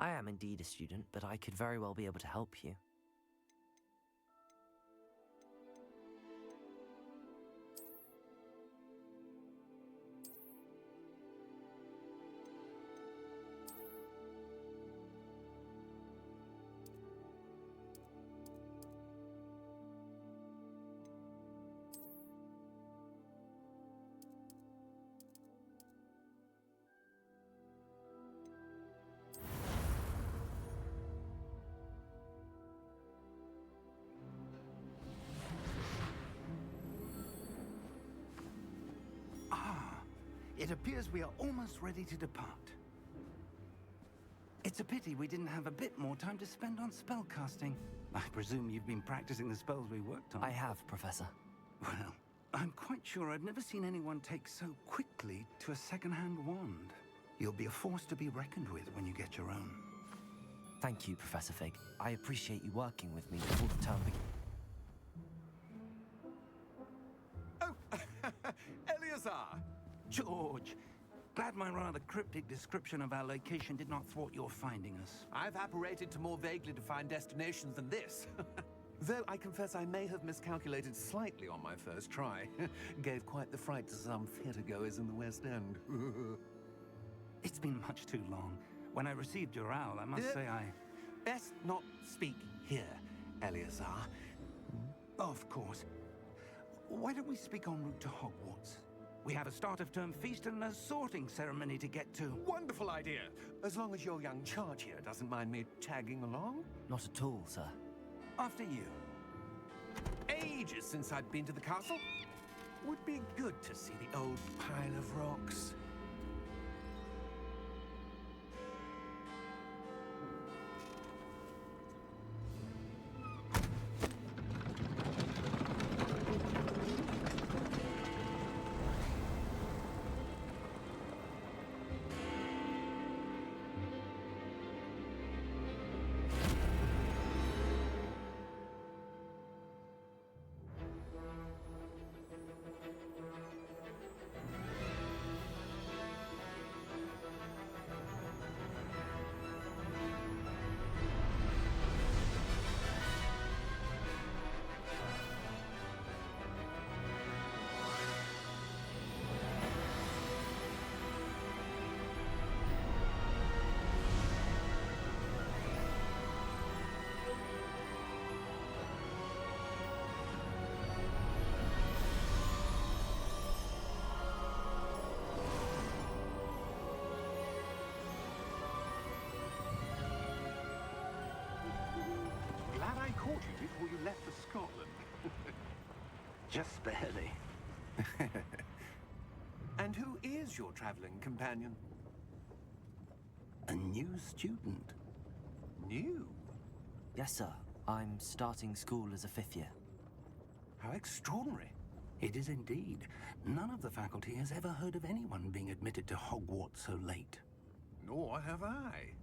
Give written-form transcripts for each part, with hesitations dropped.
I am indeed a student, but I could very well be able to help you. It appears we are almost ready to depart. It's a pity we didn't have a bit more time to spend on spellcasting. I presume you've been practicing the spells we worked on. I have, Professor. Well, I'm quite sure I've never seen anyone take so quickly to a second-hand wand. You'll be a force to be reckoned with when you get your own. Thank you, Professor Fig. I appreciate you working with me before the term begins. Oh, Eleazar! George, glad my rather cryptic description of our location did not thwart your finding us. I've apparated to more vaguely defined destinations than this. Though I confess I may have miscalculated slightly on my first try. Gave quite the fright to some theatergoers in the West End. It's been much too long. When I received your owl, I must say I... Best not speak here, Eleazar. Of course. Why don't we speak en route to Hogwarts? We have a start-of-term feast and a sorting ceremony to get to. Wonderful idea! As long as your young charge here doesn't mind me tagging along. Not at all, sir. After you. Ages since I'd been to the castle. Would be good to see the old pile of rocks. Glad I caught you before you left for Scotland. Just barely. And who is your traveling companion? A new student. New? Yes, sir. I'm starting school as a 5th year. How extraordinary. It is indeed. None of the faculty has ever heard of anyone being admitted to Hogwarts so late. Nor have I.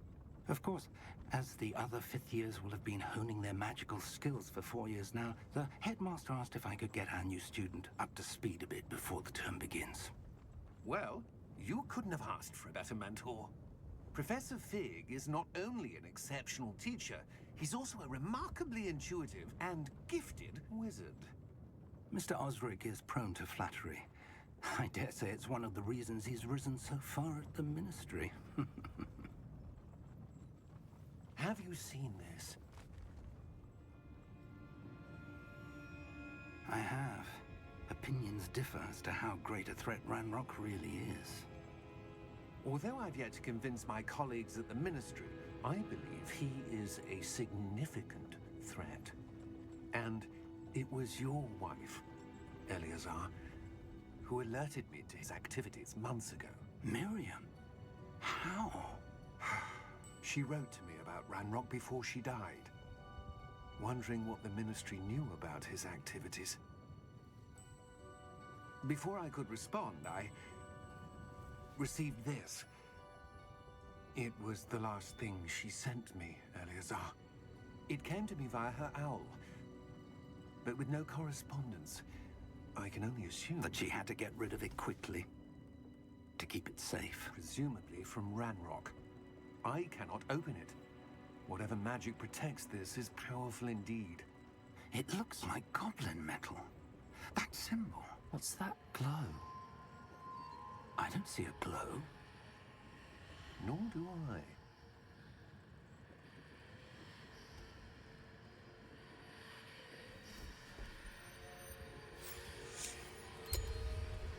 Of course, as the other 5th years will have been honing their magical skills for 4 years now, the headmaster asked if I could get our new student up to speed a bit before the term begins. Well, you couldn't have asked for a better mentor. Professor Fig is not only an exceptional teacher, he's also a remarkably intuitive and gifted wizard. Mr. Osric is prone to flattery. I dare say it's one of the reasons he's risen so far at the Ministry. Have you seen this? I have. Opinions differ as to how great a threat Ranrock really is. Although I've yet to convince my colleagues at the Ministry, I believe he is a significant threat. And it was your wife, Eleazar, who alerted me to his activities months ago. Miriam? How? She wrote to me about Ranrock before she died, wondering what the Ministry knew about his activities. Before I could respond, I received this. It was the last thing she sent me, Eleazar. It came to me via her owl, but with no correspondence. I can only assume That she had to get rid of it quickly, to keep it safe. presumably from Ranrock. I cannot open it. Whatever magic protects this is powerful indeed. It looks like goblin metal. That symbol. What's that glow? I don't see a glow. Nor do I.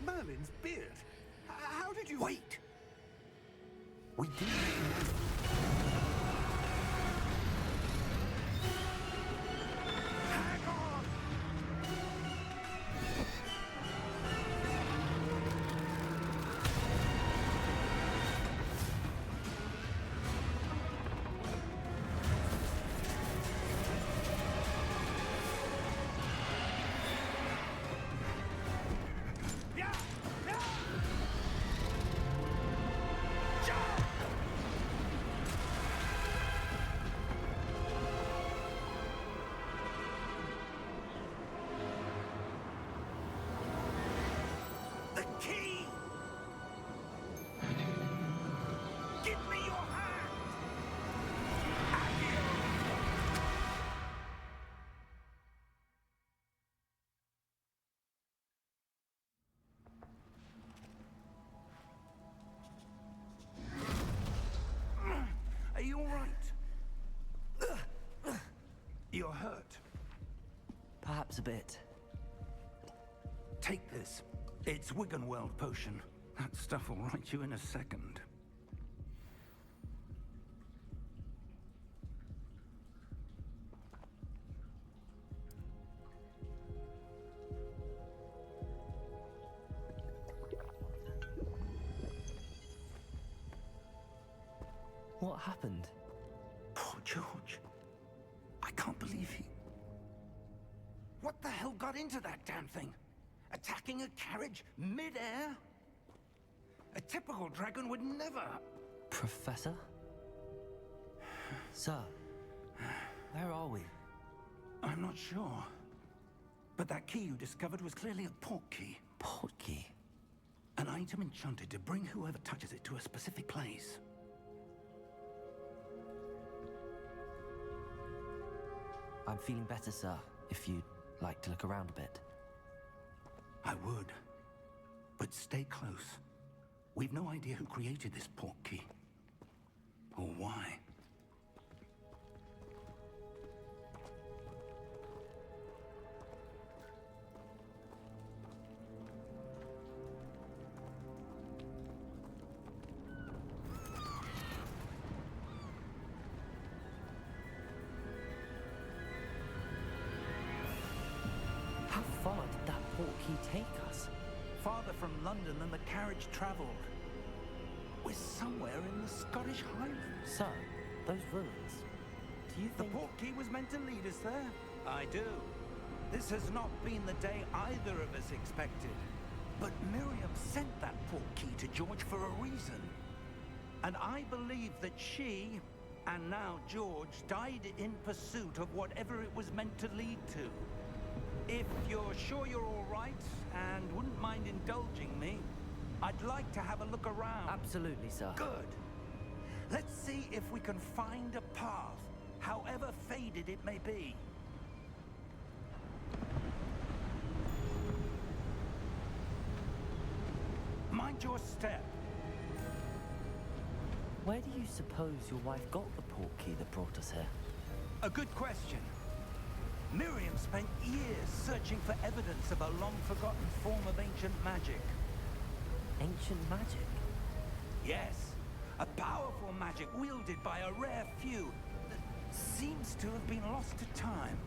Merlin's beard. How did you... Wait! We do need to Hang on! Yeah! Yeah! Jump! The key! Give me your hand! Are you all right? You're hurt. Perhaps a bit. Take this. It's Wiggenweld potion. That stuff will right you in a second. What happened? Poor George. I can't believe he... What the hell got into that damn thing? Attacking a carriage mid-air? A typical dragon would never... Professor? Sir, where are we? I'm not sure. But that key you discovered was clearly a port key. Port key? An item enchanted to bring whoever touches it to a specific place. I'm feeling better, sir, if you'd like to look around a bit. I would. But stay close. We've no idea who created this port key. Or why. How far did that port key take us? Farther from London than the carriage traveled. We're somewhere in the Scottish Highlands. Sir, those ruins. Do you The think... port key was meant to lead us there? I do. This has not been the day either of us expected. But Miriam sent that port key to George for a reason. And I believe that she, and now George, died in pursuit of whatever it was meant to lead to. If you're sure you're all right, and wouldn't mind indulging me, I'd like to have a look around. Absolutely, sir. Good. Let's see if we can find a path, however faded it may be. Mind your step. Where do you suppose your wife got the port key that brought us here? A good question. Miriam spent years searching for evidence of a long-forgotten form of ancient magic. Ancient magic? Yes, a powerful magic wielded by a rare few that seems to have been lost to time.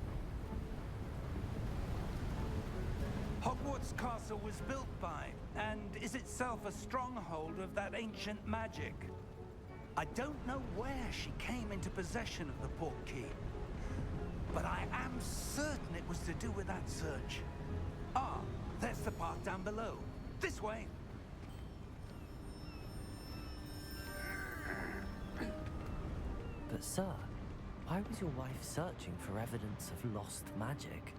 Hogwarts Castle was built by, and is itself a stronghold of that ancient magic. I don't know where she came into possession of the port key, but I am certain it was to do with that search. Ah, there's the path down below. This way. But sir, why was your wife searching for evidence of lost magic?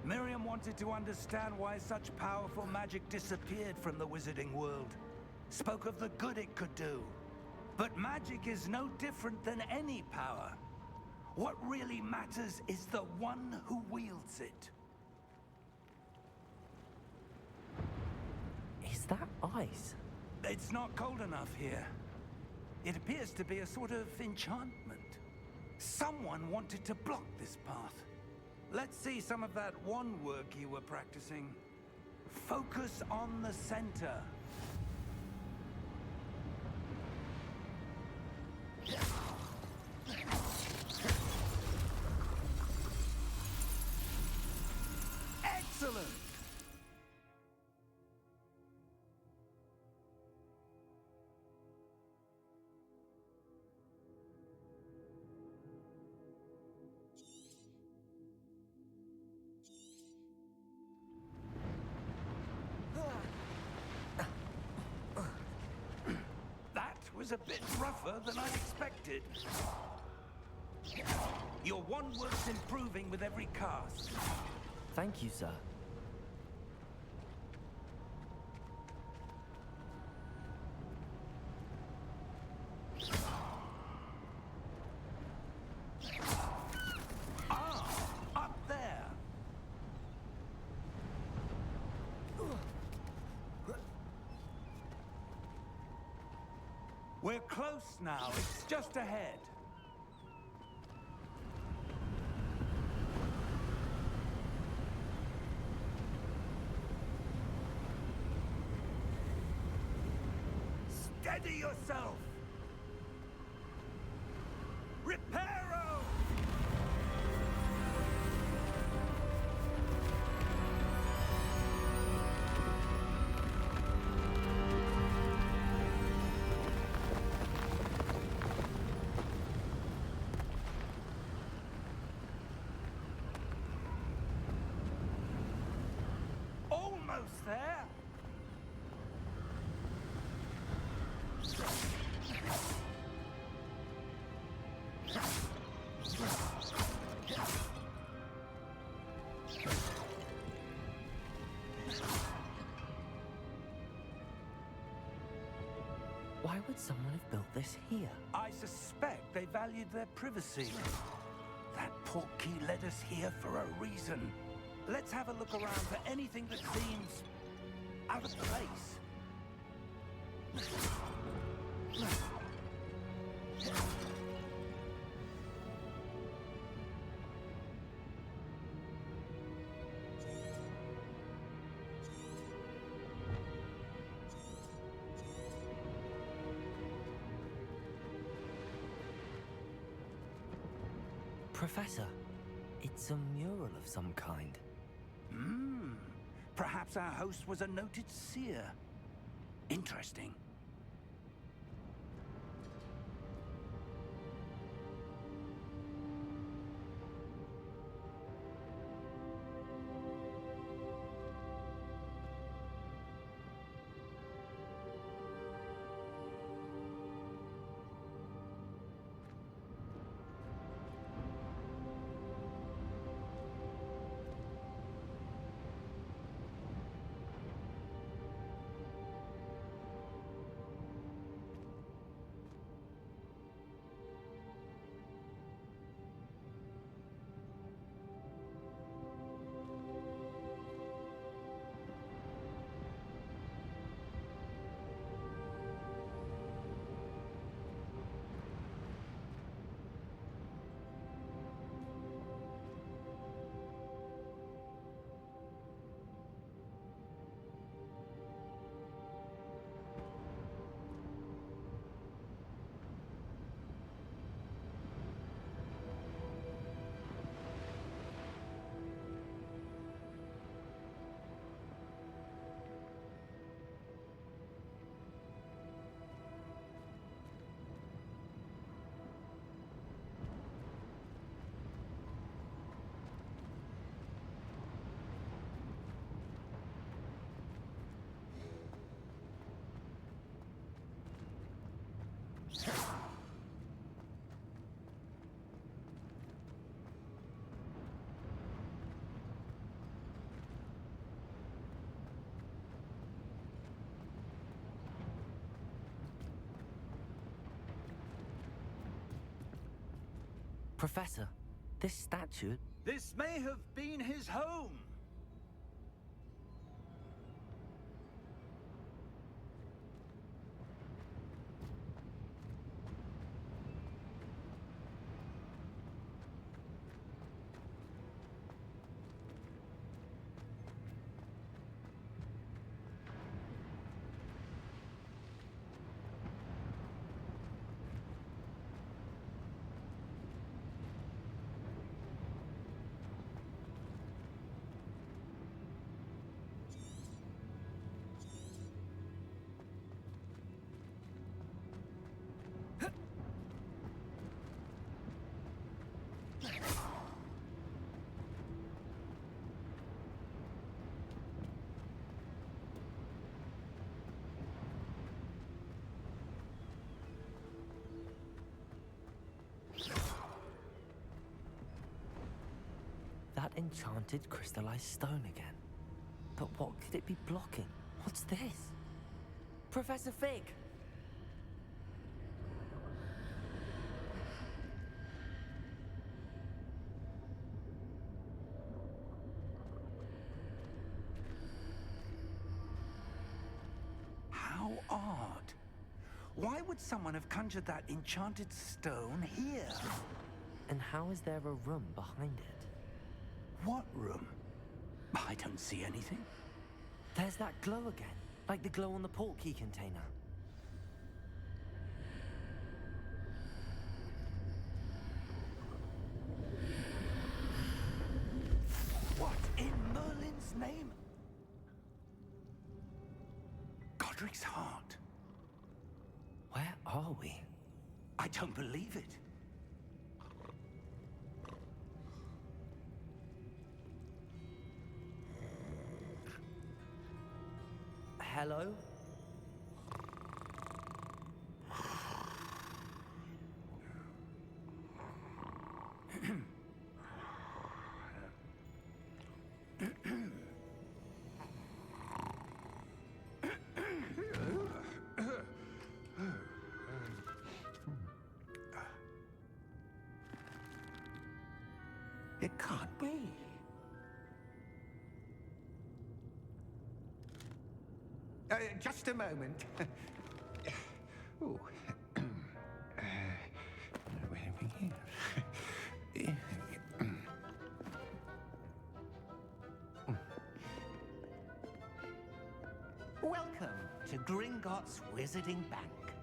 Miriam wanted to understand why such powerful magic disappeared from the wizarding world. Spoke of the good it could do. But magic is no different than any power. What really matters is the one who wields it. Is that ice? It's not cold enough here. It appears to be a sort of enchantment. Someone wanted to block this path. Let's see some of that wand work you were practicing. Focus on the center. Excellent! That was a bit rougher than I expected. Your wand work's improving with every cast. Thank you, sir. Up there. We're close now. It's just ahead. Steady yourself! Reparo! Almost there! Why would someone have built this here? I suspect they valued their privacy. That portkey led us here for a reason. Let's have a look around for anything that seems out of place. Professor, it's a mural of some kind. Perhaps our host was a noted seer. Interesting. Professor, this statue... This may have been his home. That enchanted crystallized stone again. But what could it be blocking? What's this? Professor Fig! How odd. Why would someone have conjured that enchanted stone here? And how is there a room behind it? What room? I don't see anything. There's that glow again, like the glow on the portkey container. What in Merlin's name? Godric's heart. Where are we? I don't believe it. Hello? It can't be. Just a moment. Oh. Where are we here? Welcome to Gringotts Wizarding Bank.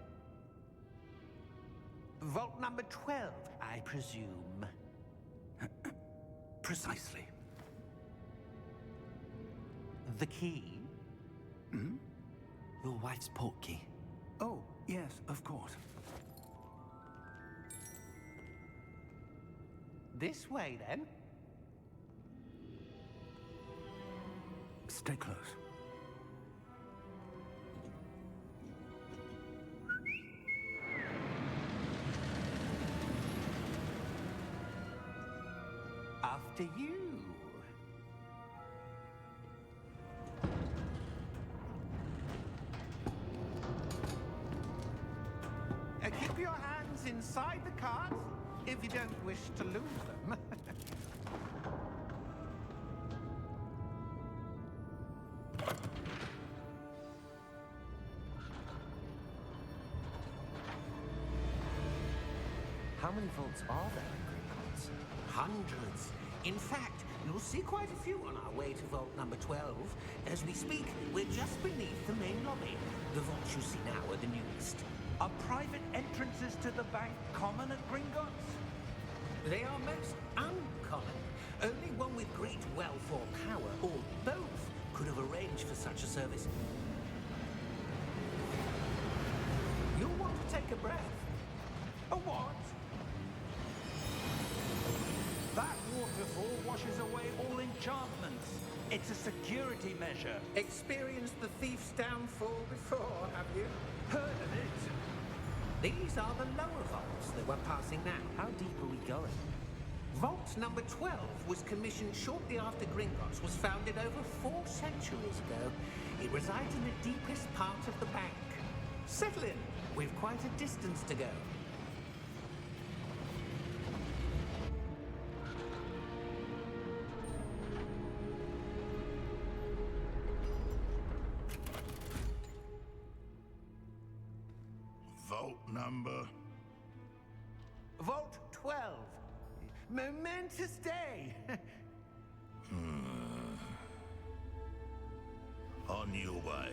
Vault number 12, I presume. Precisely. The key? Hmm? Your wife's portkey. Oh, yes, of course. This way, then. Stay close. After you. Keep your hands inside the cart if you don't wish to lose them. How many vaults are there in Gringotts? Hundreds. In fact, you'll see quite a few on our way to vault number 12. As we speak, we're just beneath the main lobby. The vaults you see now are the newest. Are private entrances to the bank common at Gringotts? They are most uncommon. Only one with great wealth or power, or both, could have arranged for such a service. You'll want to take a breath. A what? That waterfall washes away all enchantments. It's a security measure. Experienced the thief's downfall before, have you? Heard of it? These are the lower vaults that we're passing now. How deep are we going? Vault number 12 was commissioned shortly after Gringotts was founded over 4 centuries ago. It resides in the deepest part of the bank. Settle in. We've quite a distance to go. Vault number? Vault 12. Momentous day. On your way.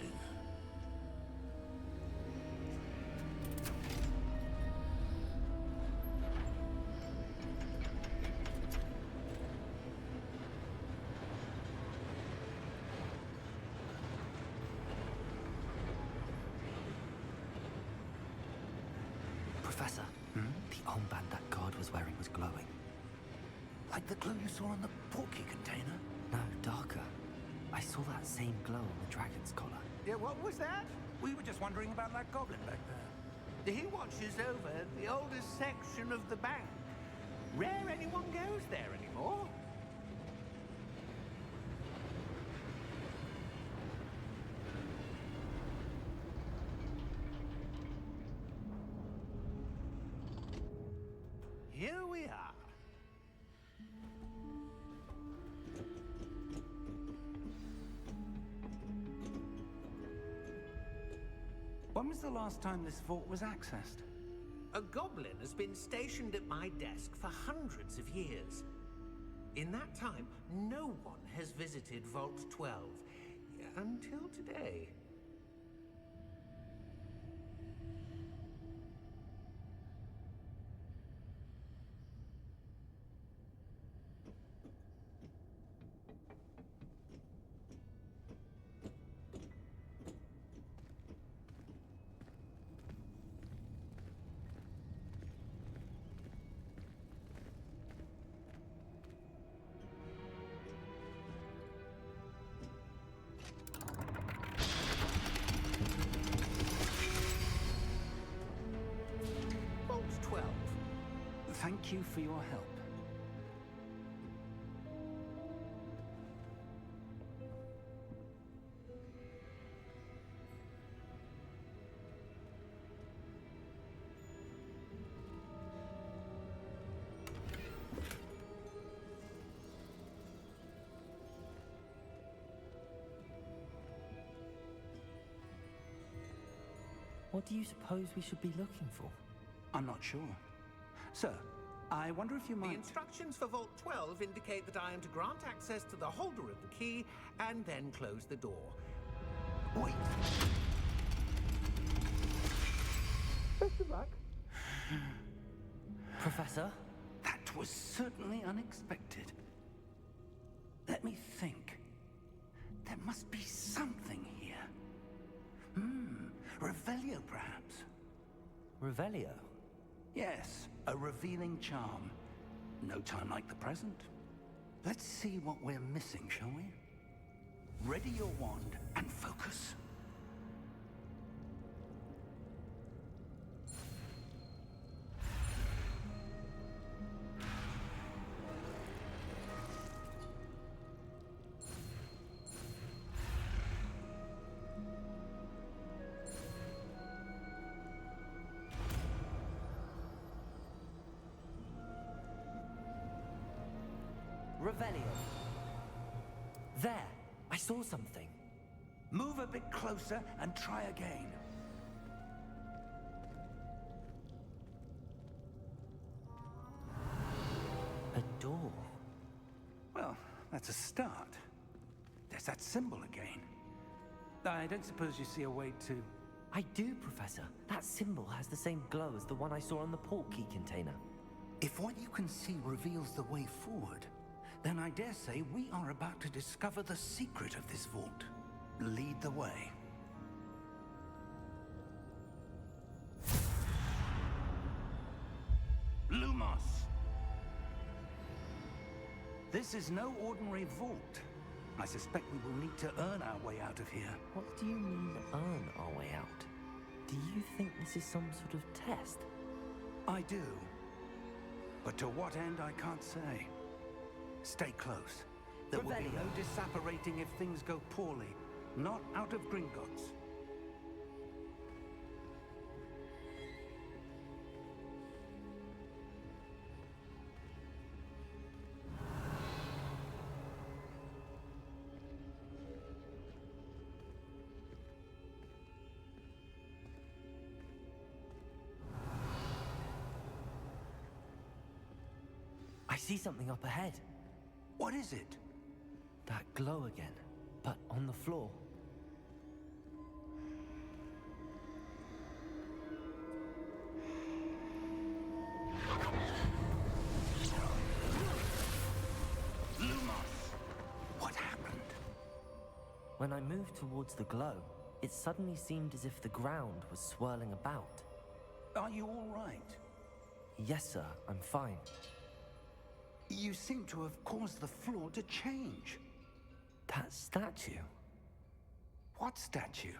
Professor, the armband that guard was wearing was glowing. Like the glow you saw on the porky container? No, darker. I saw that same glow on the dragon's collar. Yeah, what was that? We were just wondering about that goblin back there. He watches over the oldest section of the bank. Rare anyone goes there anymore. Here we are. When was the last time this vault was accessed? A goblin has been stationed at my desk for hundreds of years. In that time, no one has visited Vault 12 until today. Vault 12. Thank you for your help. What do you suppose we should be looking for? I'm not sure. Sir, I wonder if you The might... instructions for Vault 12 indicate that I am to grant access to the holder of the key and then close the door. Wait. Best of luck. Professor? That was certainly unexpected. Let me think. There must be something here. Revelio, perhaps? Revelio? Yes, a revealing charm. No time like the present. Let's see what we're missing, shall we? Ready your wand and focus. Revelio. There! I saw something. Move a bit closer and try again. A door. Well, that's a start. There's that symbol again. I don't suppose you see a way to... I do, Professor. That symbol has the same glow as the one I saw on the port key container. If what you can see reveals the way forward, then I dare say we are about to discover the secret of this vault. Lead the way. Lumos! This is no ordinary vault. I suspect we will need to earn our way out of here. What do you mean, earn our way out? Do you think this is some sort of test? I do. But to what end, I can't say. Stay close. There will be Revelio. no disapparating if things go poorly. Not out of Gringotts. see something up ahead. What is it? That glow again, but on the floor. Lumos! What happened? When I moved towards the glow, it suddenly seemed as if the ground was swirling about. Are you all right? Yes, sir, I'm fine. You seem to have caused the floor to change. That statue? What statue?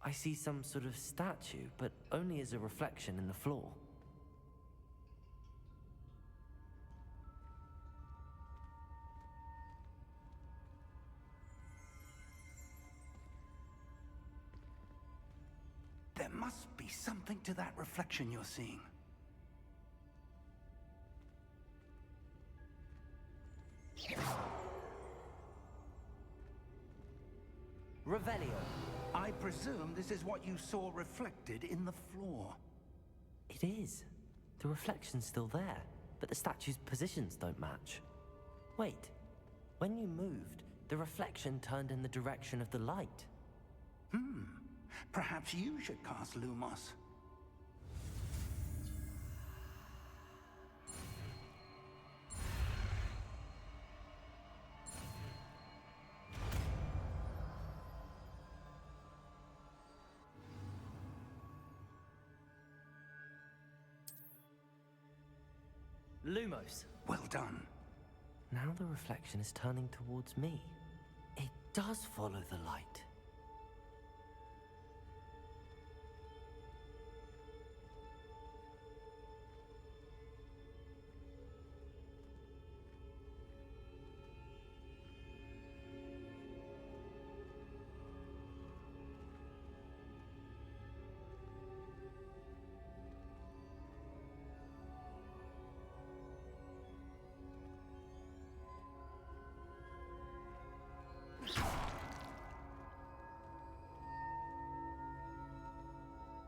I see some sort of statue, but only as a reflection in the floor. There must be something to that reflection you're seeing. Revelio. I presume this is what you saw reflected in the floor. It is. The reflection's still there, but the statue's positions don't match. Wait. When you moved, the reflection turned in the direction of the light. Perhaps you should cast Lumos. Lumos. Well done. Now the reflection is turning towards me. It does follow the light.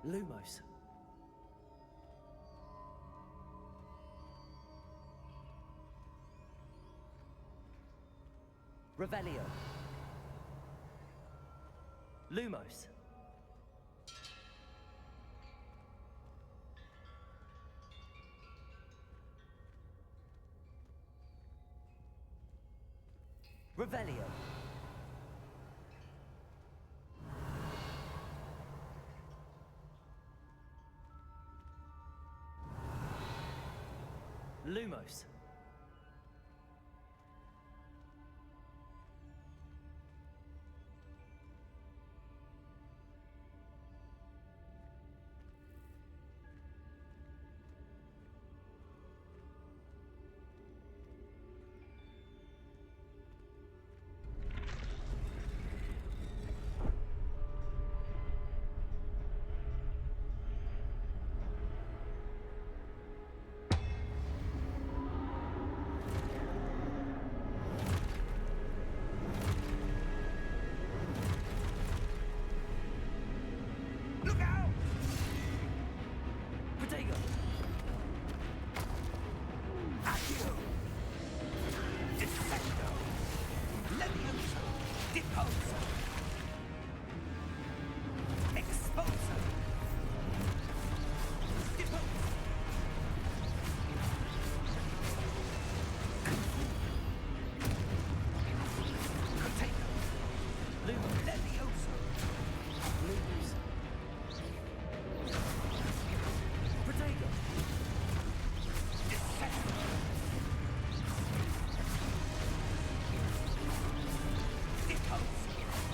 Lumos. Revelio. Lumos. Revelio. Lumos. Look out! Protego. Accio! Defendo! Levioso! Deposo! Exposo! Deposo! Protego! Lumos. Levioso! Lumos. Protego. Defendo! Deposo!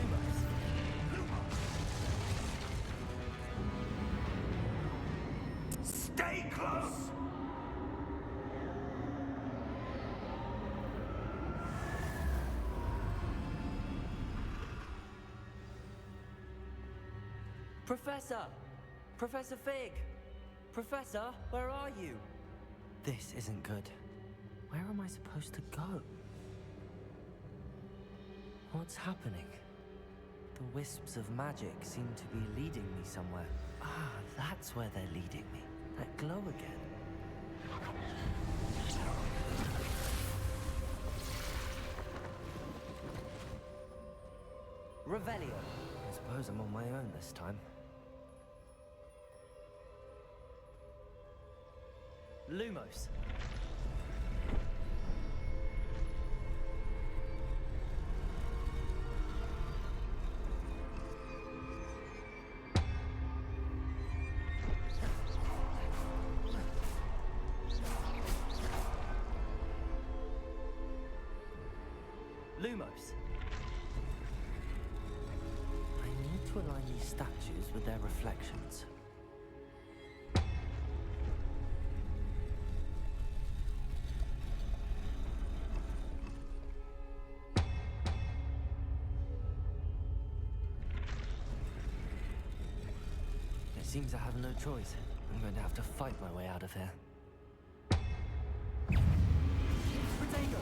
Lumos. Stay close! Professor! Professor Fig! Professor, where are you? This isn't good. Where am I supposed to go? What's happening? The wisps of magic seem to be leading me somewhere. Ah, that's where they're leading me. That glow again. Revelio. I suppose I'm on my own this time. Lumos. Lumos. I need to align these statues with their reflections. It seems I have no choice. I'm going to have to fight my way out of here. Potato!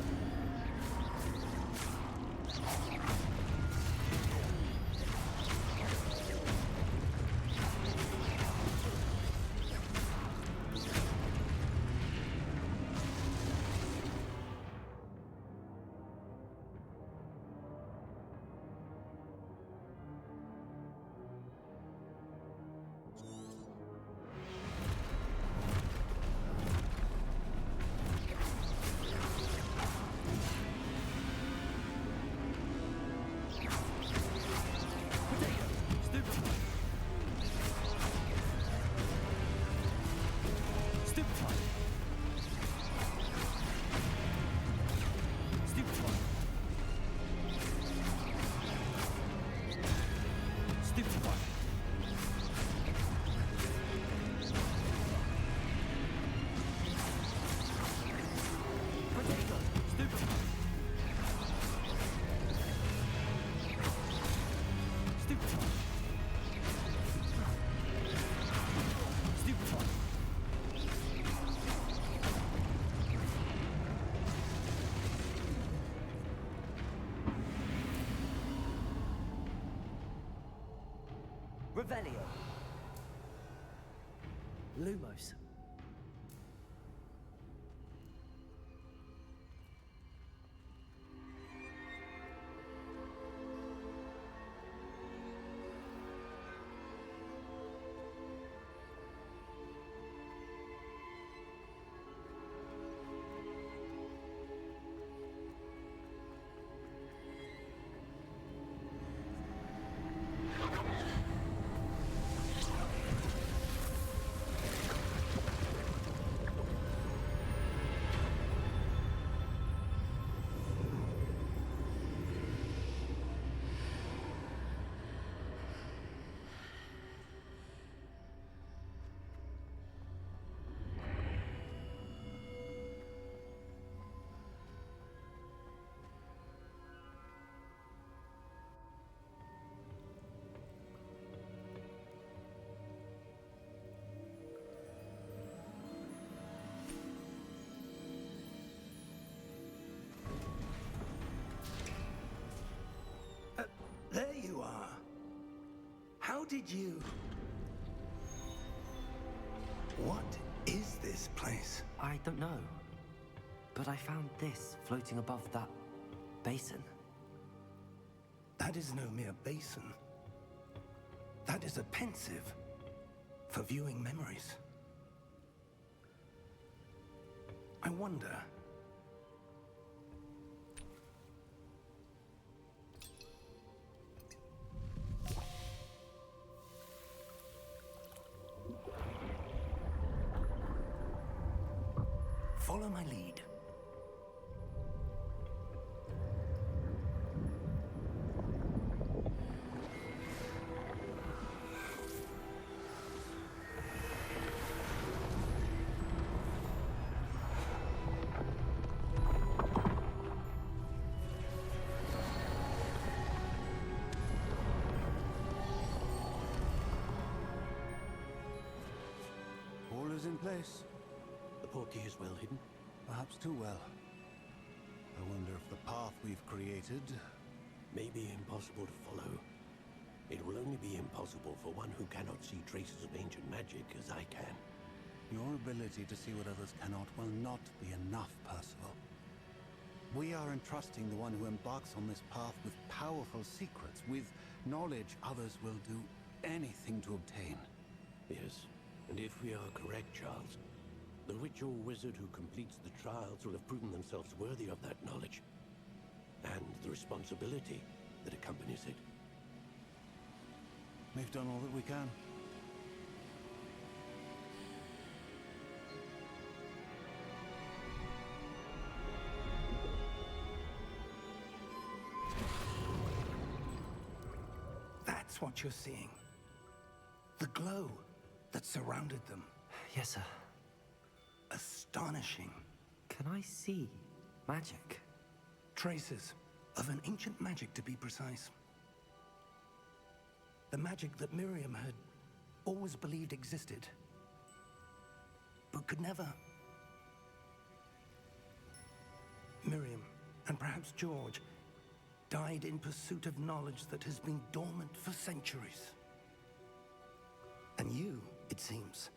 Revelio. Lumos. There you are. How did you... What is this place? I don't know. But I found this floating above that basin. That is no mere basin. That is a pensive for viewing memories. I wonder... Follow my lead. place. The portkey is well hidden. Perhaps too well. I wonder if the path we've created... May be impossible to follow. It will only be impossible for one who cannot see traces of ancient magic as I can. Your ability to see what others cannot will not be enough, Percival. We are entrusting the one who embarks on this path with powerful secrets, with knowledge others will do anything to obtain. Yes, and if we are correct, Charles, the ritual wizard who completes the trials will have proven themselves worthy of that knowledge, and the responsibility that accompanies it. We've done all that we can. That's what you're seeing. The glow that surrounded them. Yes, sir. Astonishing. Can I see magic? Traces of an ancient magic, to be precise. The magic that Miriam had always believed existed, but could never. Miriam, and perhaps George, died in pursuit of knowledge that has been dormant for centuries. And you, it seems,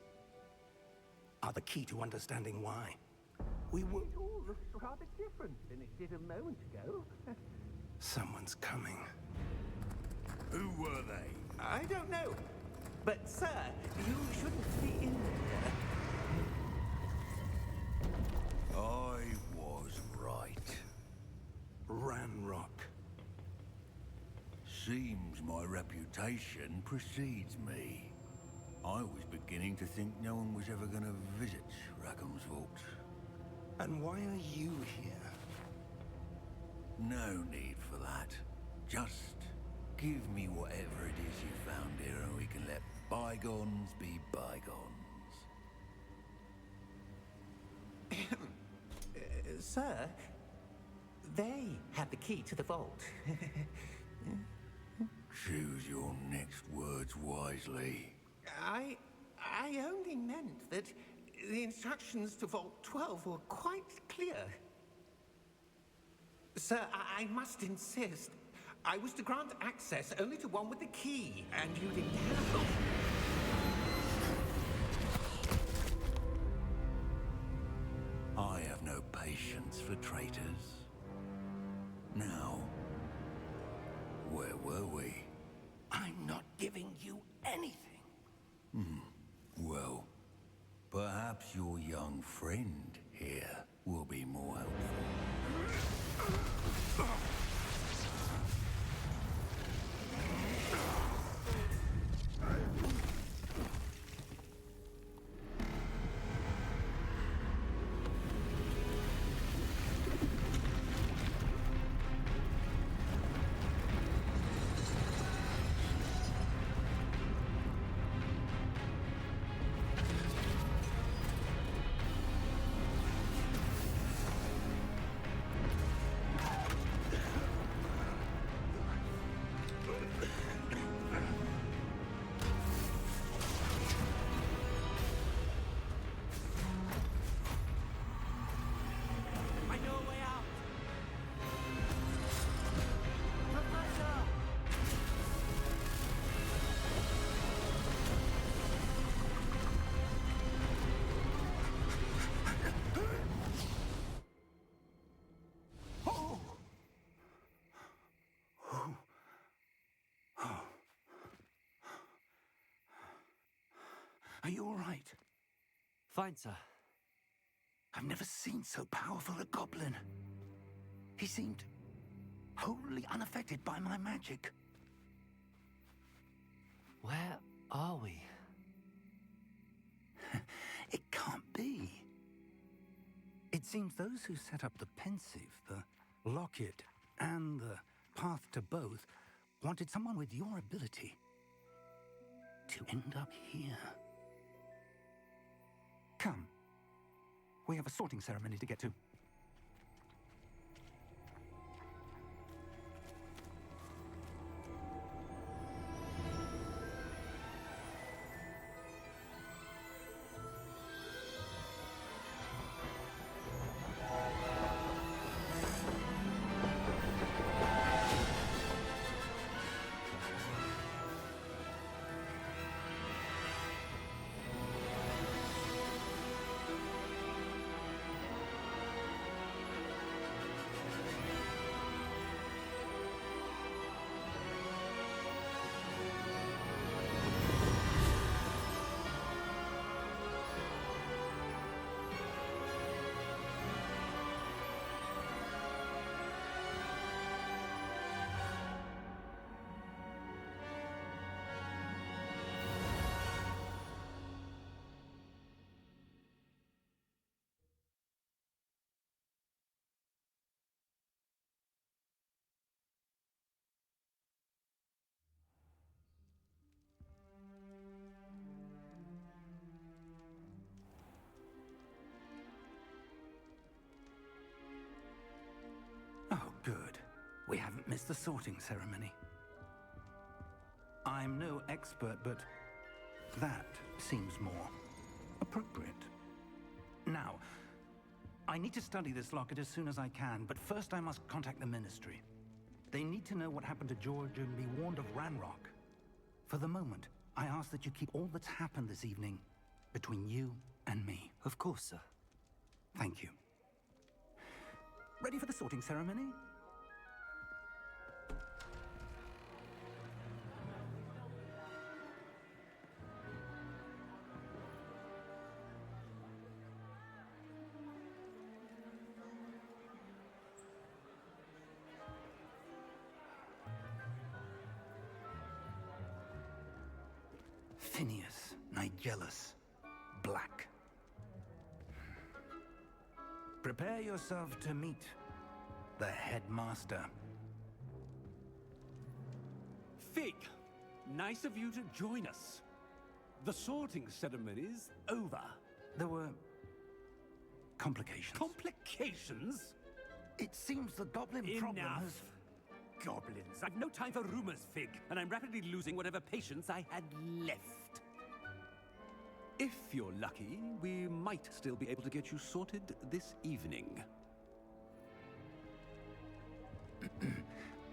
are the key to understanding why. We were... It all looks rather different than it did a moment ago. Someone's coming. Who were they? I don't know. But, sir, you shouldn't be in here. I was right. Ranrock. Seems my reputation precedes me. I was beginning to think no one was ever going to visit Rackham's vault. And why are you here? No need for that. Just give me whatever it is you found here and we can let bygones be bygones. Sir, they had the key to the vault. Choose your next words wisely. I only meant that the instructions to Vault 12 were quite clear. Sir, I must insist. I was to grant access only to one with the key, and you didn't have. I have no patience for traitors. Now, where were we? I'm not giving you anything. Well, perhaps your young friend here will be more helpful. I know a way out! Professor! Are you all right? Fine, sir. I've never seen so powerful a goblin. He seemed wholly unaffected by my magic. Where are we? It can't be. It seems those who set up the pensive, the locket, and the path to both wanted someone with your ability to end up here. Come. We have a sorting ceremony to get to. It's the sorting ceremony. I'm no expert, but that seems more appropriate. Now, I need to study this locket as soon as I can, but first I must contact the Ministry. They need to know what happened to George and be warned of Ranrock. For the moment, I ask that you keep all that's happened this evening between you and me. Of course, sir. Thank you. Ready for the sorting ceremony? Phineas, Nigellus, Black. Prepare yourself to meet the headmaster. Fig, nice of you to join us. The sorting ceremony's over. There were complications. Complications? It seems the goblin problem Enough. has... Goblins. I've no time for rumors, Fig, and I'm rapidly losing whatever patience I had left. If you're lucky, we might still be able to get you sorted this evening.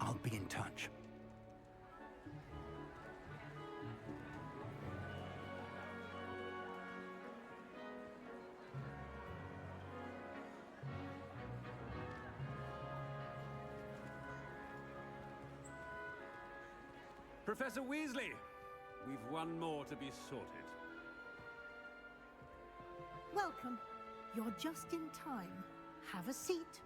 I'll be in touch. Professor Weasley, we've one more to be sorted. Welcome. You're just in time. Have a seat.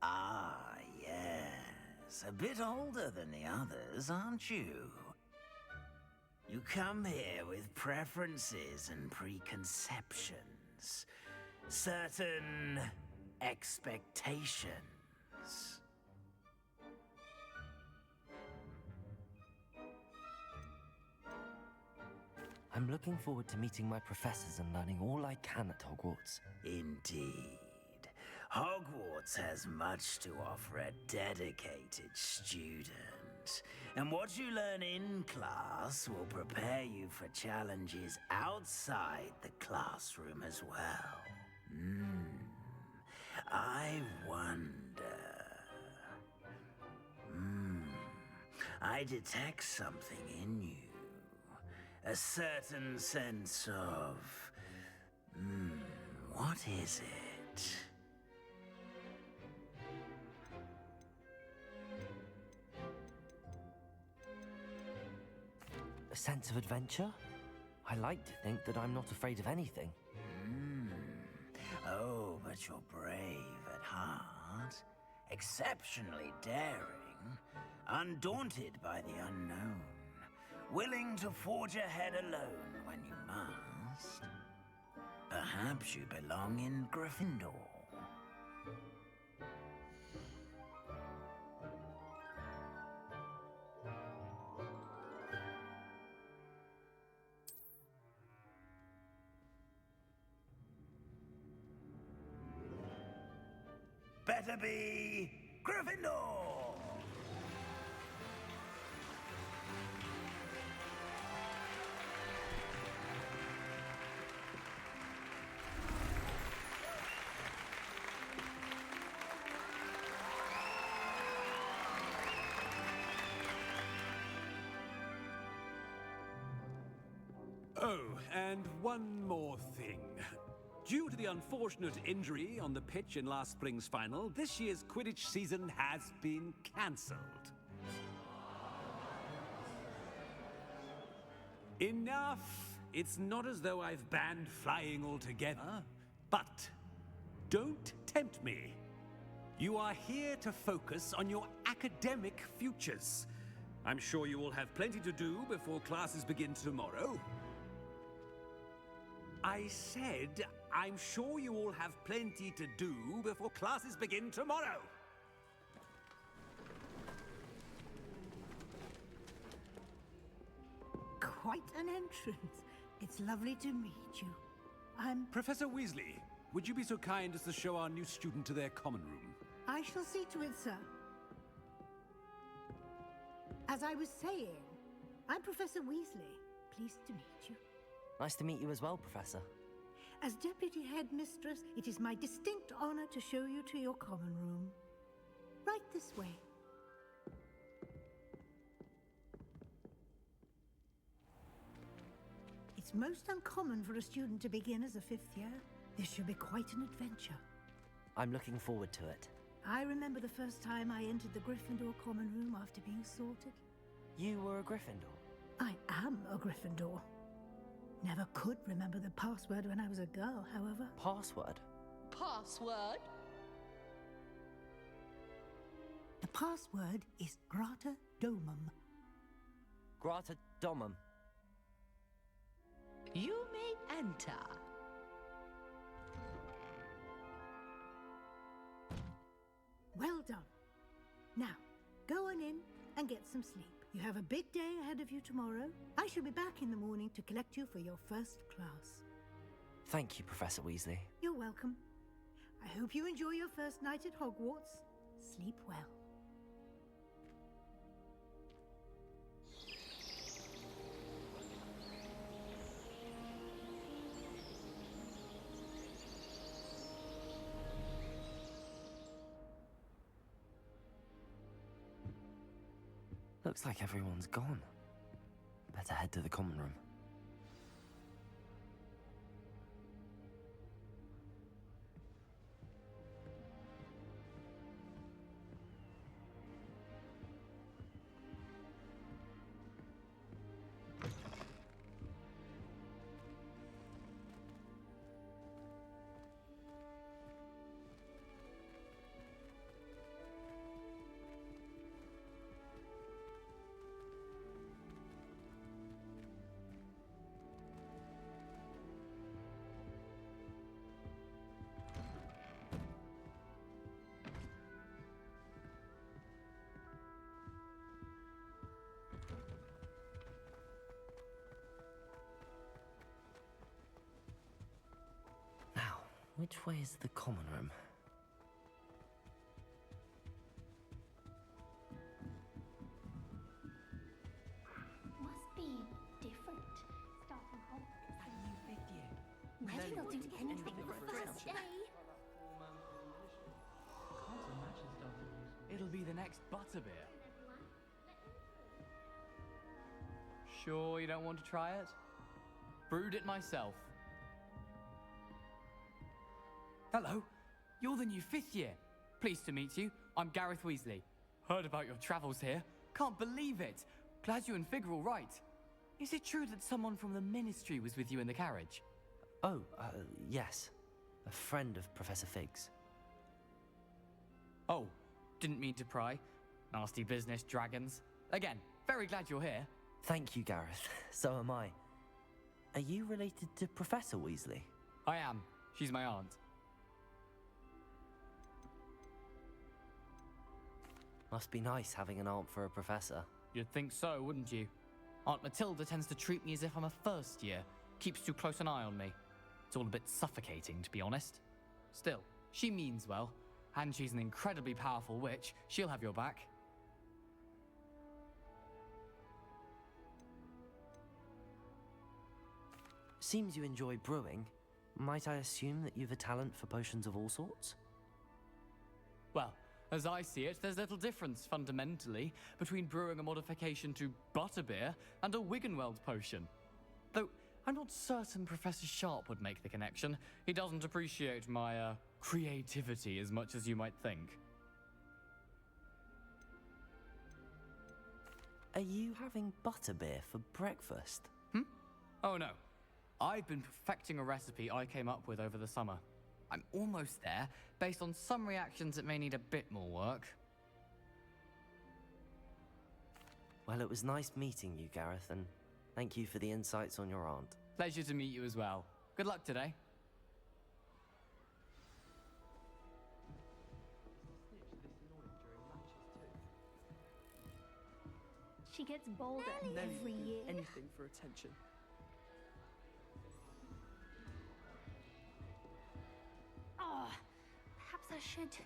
Ah, yes. A bit older than the others, aren't you? You come here with preferences and preconceptions. Certain expectations. I'm looking forward to meeting my professors and learning all I can at Hogwarts. Indeed. Hogwarts has much to offer a dedicated student. And what you learn in class will prepare you for challenges outside the classroom as well. I wonder... I detect something in you. A certain sense of... what is it? A sense of adventure? I like to think that I'm not afraid of anything. Oh, but you're brave at heart, exceptionally daring, undaunted by the unknown, willing to forge ahead alone when you must. Perhaps you belong in Gryffindor. Better be Gryffindor! Oh, and one more thing. Due to the unfortunate injury on the pitch in last spring's final, this year's Quidditch season has been cancelled. Enough! It's not as though I've banned flying altogether, but don't tempt me. You are here to focus on your academic futures. I'm sure you will have plenty to do before classes begin tomorrow. I said, I'm sure you all have plenty to do before classes begin tomorrow. quite an entrance. It's lovely to meet you. I'm... Professor Weasley, would you be so kind as to show our new student to their common room? I shall see to it, sir. As I was saying, I'm Professor Weasley. Pleased to meet you. Nice to meet you as well, Professor. As Deputy Headmistress, it is my distinct honor to show you to your common room. Right this way. It's most uncommon for a student to begin as a fifth year. This should be quite an adventure. I'm looking forward to it. I remember the first time I entered the Gryffindor common room after being sorted. You were a Gryffindor? I am a Gryffindor. Never could remember the password when I was a girl, however. Password? Password? The password is Grata Domum. Grata Domum. You may enter. Well done. Now, go on in and get some sleep. You have a big day ahead of you tomorrow. I shall be back in the morning to collect you for your first class. Thank you, Professor Weasley. You're welcome. I hope you enjoy your first night at Hogwarts. Sleep well. Looks like everyone's gone. Better head to the common room. Which way is the common room? Must be different. Start from home. That new fifth year. Ready not do anything for the first day. It'll be the next butterbeer. Sure you don't want to try it? Brewed it myself. Hello, you're the new fifth year. Pleased to meet you. I'm Gareth Weasley. Heard about your travels here. Can't believe it. Glad you and Fig are all right. Is it true that someone from the Ministry was with you in the carriage? Oh, yes. A friend of Professor Fig's. Oh, didn't mean to pry. Nasty business, dragons. Again, very glad you're here. Thank you, Gareth. So am I. Are you related to Professor Weasley? I am. She's my aunt. Must be nice having an aunt for a professor. You'd think so, wouldn't you? Aunt Matilda tends to treat me as if I'm a first year. Keeps too close an eye on me. It's all a bit suffocating, to be honest. Still, she means well. And she's an incredibly powerful witch. She'll have your back. Seems you enjoy brewing. Might I assume that you've a talent for potions of all sorts? Well, as I see it, there's little difference, fundamentally, between brewing a modification to butterbeer and a Wiggenweld potion. Though, I'm not certain Professor Sharp would make the connection. He doesn't appreciate my, creativity as much as you might think. Are you having butterbeer for breakfast? Oh no. I've been perfecting a recipe I came up with over the summer. I'm almost there. Based on some reactions, it may need a bit more work. Well, it was nice meeting you, Gareth, and thank you for the insights on your aunt. Pleasure to meet you as well. Good luck today. She gets bolder Nelly every will do year. anything for attention. Oh, perhaps I should.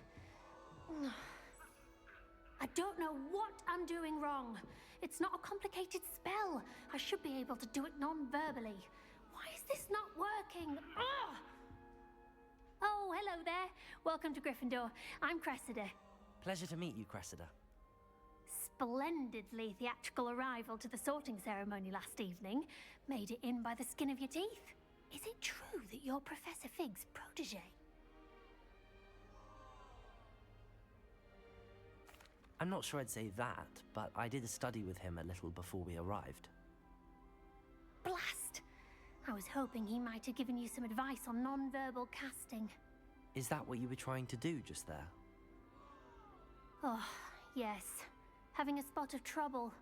I don't know what I'm doing wrong. It's not a complicated spell. I should be able to do it non-verbally. Why is this not working? Ugh! Oh, hello there. Welcome to Gryffindor. I'm Cressida. Pleasure to meet you, Cressida. Splendidly theatrical arrival to the sorting ceremony last evening. Made it in by the skin of your teeth. Is it true that you're Professor Fig's protege? I'm not sure I'd say that, but I did study with him a little before we arrived. Blast! I was hoping he might have given you some advice on non-verbal casting. Is that what you were trying to do just there? Oh, yes. Having a spot of trouble.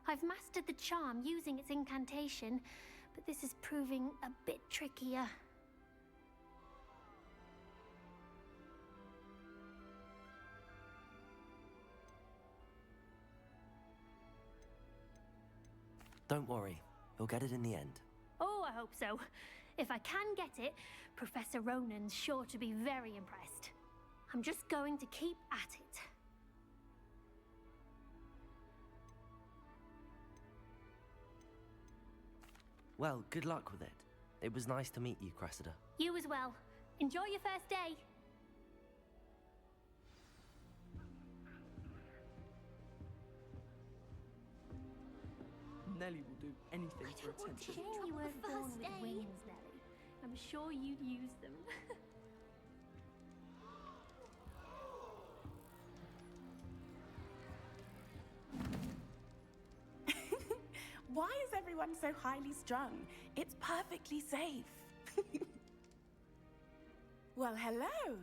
I've mastered the charm using its incantation, but this is proving a bit trickier. Don't worry, you'll get it in the end. Oh, I hope so. If I can get it, Professor Ronan's sure to be very impressed. I'm just going to keep at it. Well, good luck with it. It was nice to meet you, Cressida. You as well. Enjoy your first day. Nelly will do anything for attention. Shame you weren't born with wings, Nelly. I'm sure you'd use them. Why is everyone so highly strung? It's perfectly safe. Well, hello.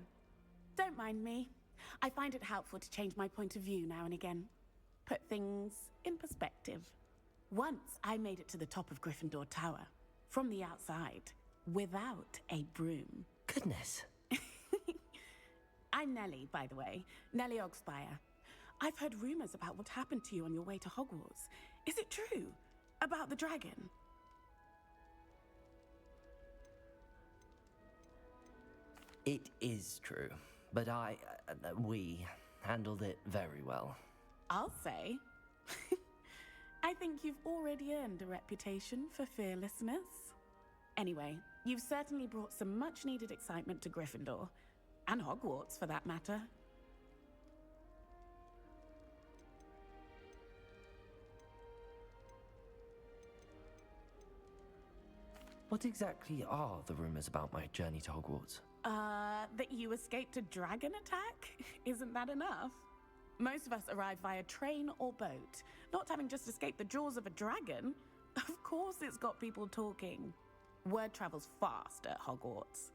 Don't mind me. I find it helpful to change my point of view now and again. Put things in perspective. Once I made it to the top of Gryffindor Tower, from the outside, without a broom. Goodness. I'm Nelly, by the way. Nelly Ogspire. I've heard rumors about what happened to you on your way to Hogwarts. Is it true? About the dragon? It is true, but we handled it very well. I'll say. I think you've already earned a reputation for fearlessness. Anyway, you've certainly brought some much-needed excitement to Gryffindor. And Hogwarts, for that matter. What exactly are the rumors about my journey to Hogwarts? That you escaped a dragon attack? Isn't that enough? Most of us arrive via train or boat, not having just escaped the jaws of a dragon. Of course it's got people talking. Word travels fast at Hogwarts.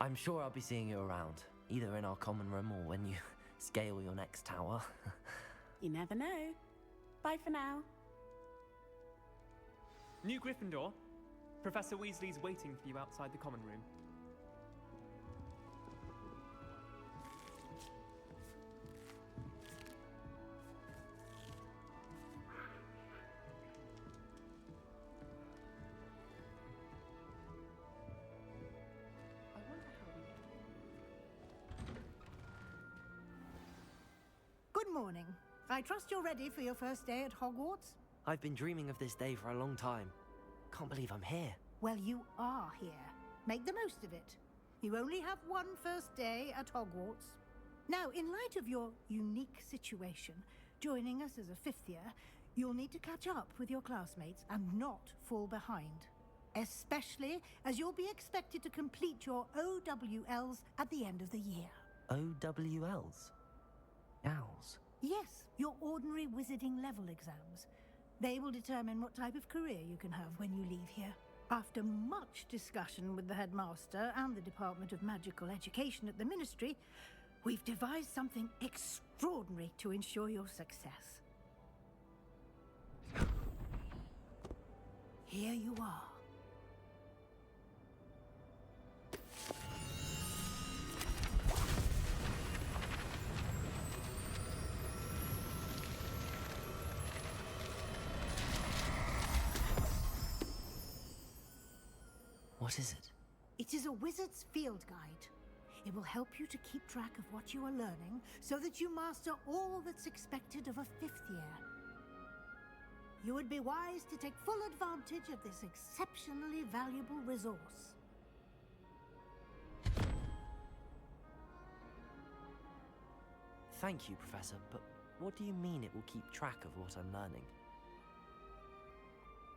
I'm sure I'll be seeing you around, either in our common room or when you scale your next tower. You never know. Bye for now. New Gryffindor. Professor Weasley's waiting for you outside the common room. Good morning. I trust you're ready for your first day at Hogwarts? I've been dreaming of this day for a long time. Can't believe I'm here. Well, you are here. Make the most of it. You only have one first day at Hogwarts. Now, in light of your unique situation, joining us as a fifth year, you'll need to catch up with your classmates and not fall behind. Especially as you'll be expected to complete your OWLs at the end of the year. OWLs? Owls? Yes, your ordinary wizarding level exams. They will determine what type of career you can have when you leave here. After much discussion with the headmaster and the Department of Magical Education at the Ministry, we've devised something extraordinary to ensure your success. Here you are. What is it? It is a wizard's field guide. It will help you to keep track of what you are learning so that you master all that's expected of a 5th year. You would be wise to take full advantage of this exceptionally valuable resource. Thank you, Professor, but what do you mean it will keep track of what I'm learning?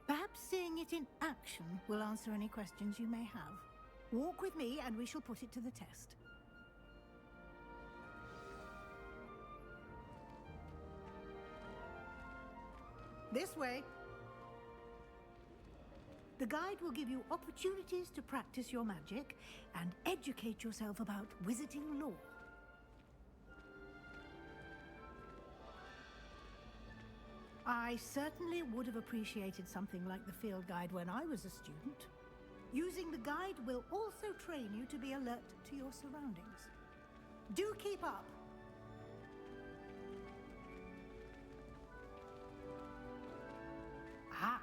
Perhaps seeing it in action will answer any questions you may have. Walk with me and we shall put it to the test. This way. The guide will give you opportunities to practice your magic and educate yourself about wizarding lore. I certainly would have appreciated something like the field guide when I was a student. Using the guide will also train you to be alert to your surroundings. Do keep up! Ah,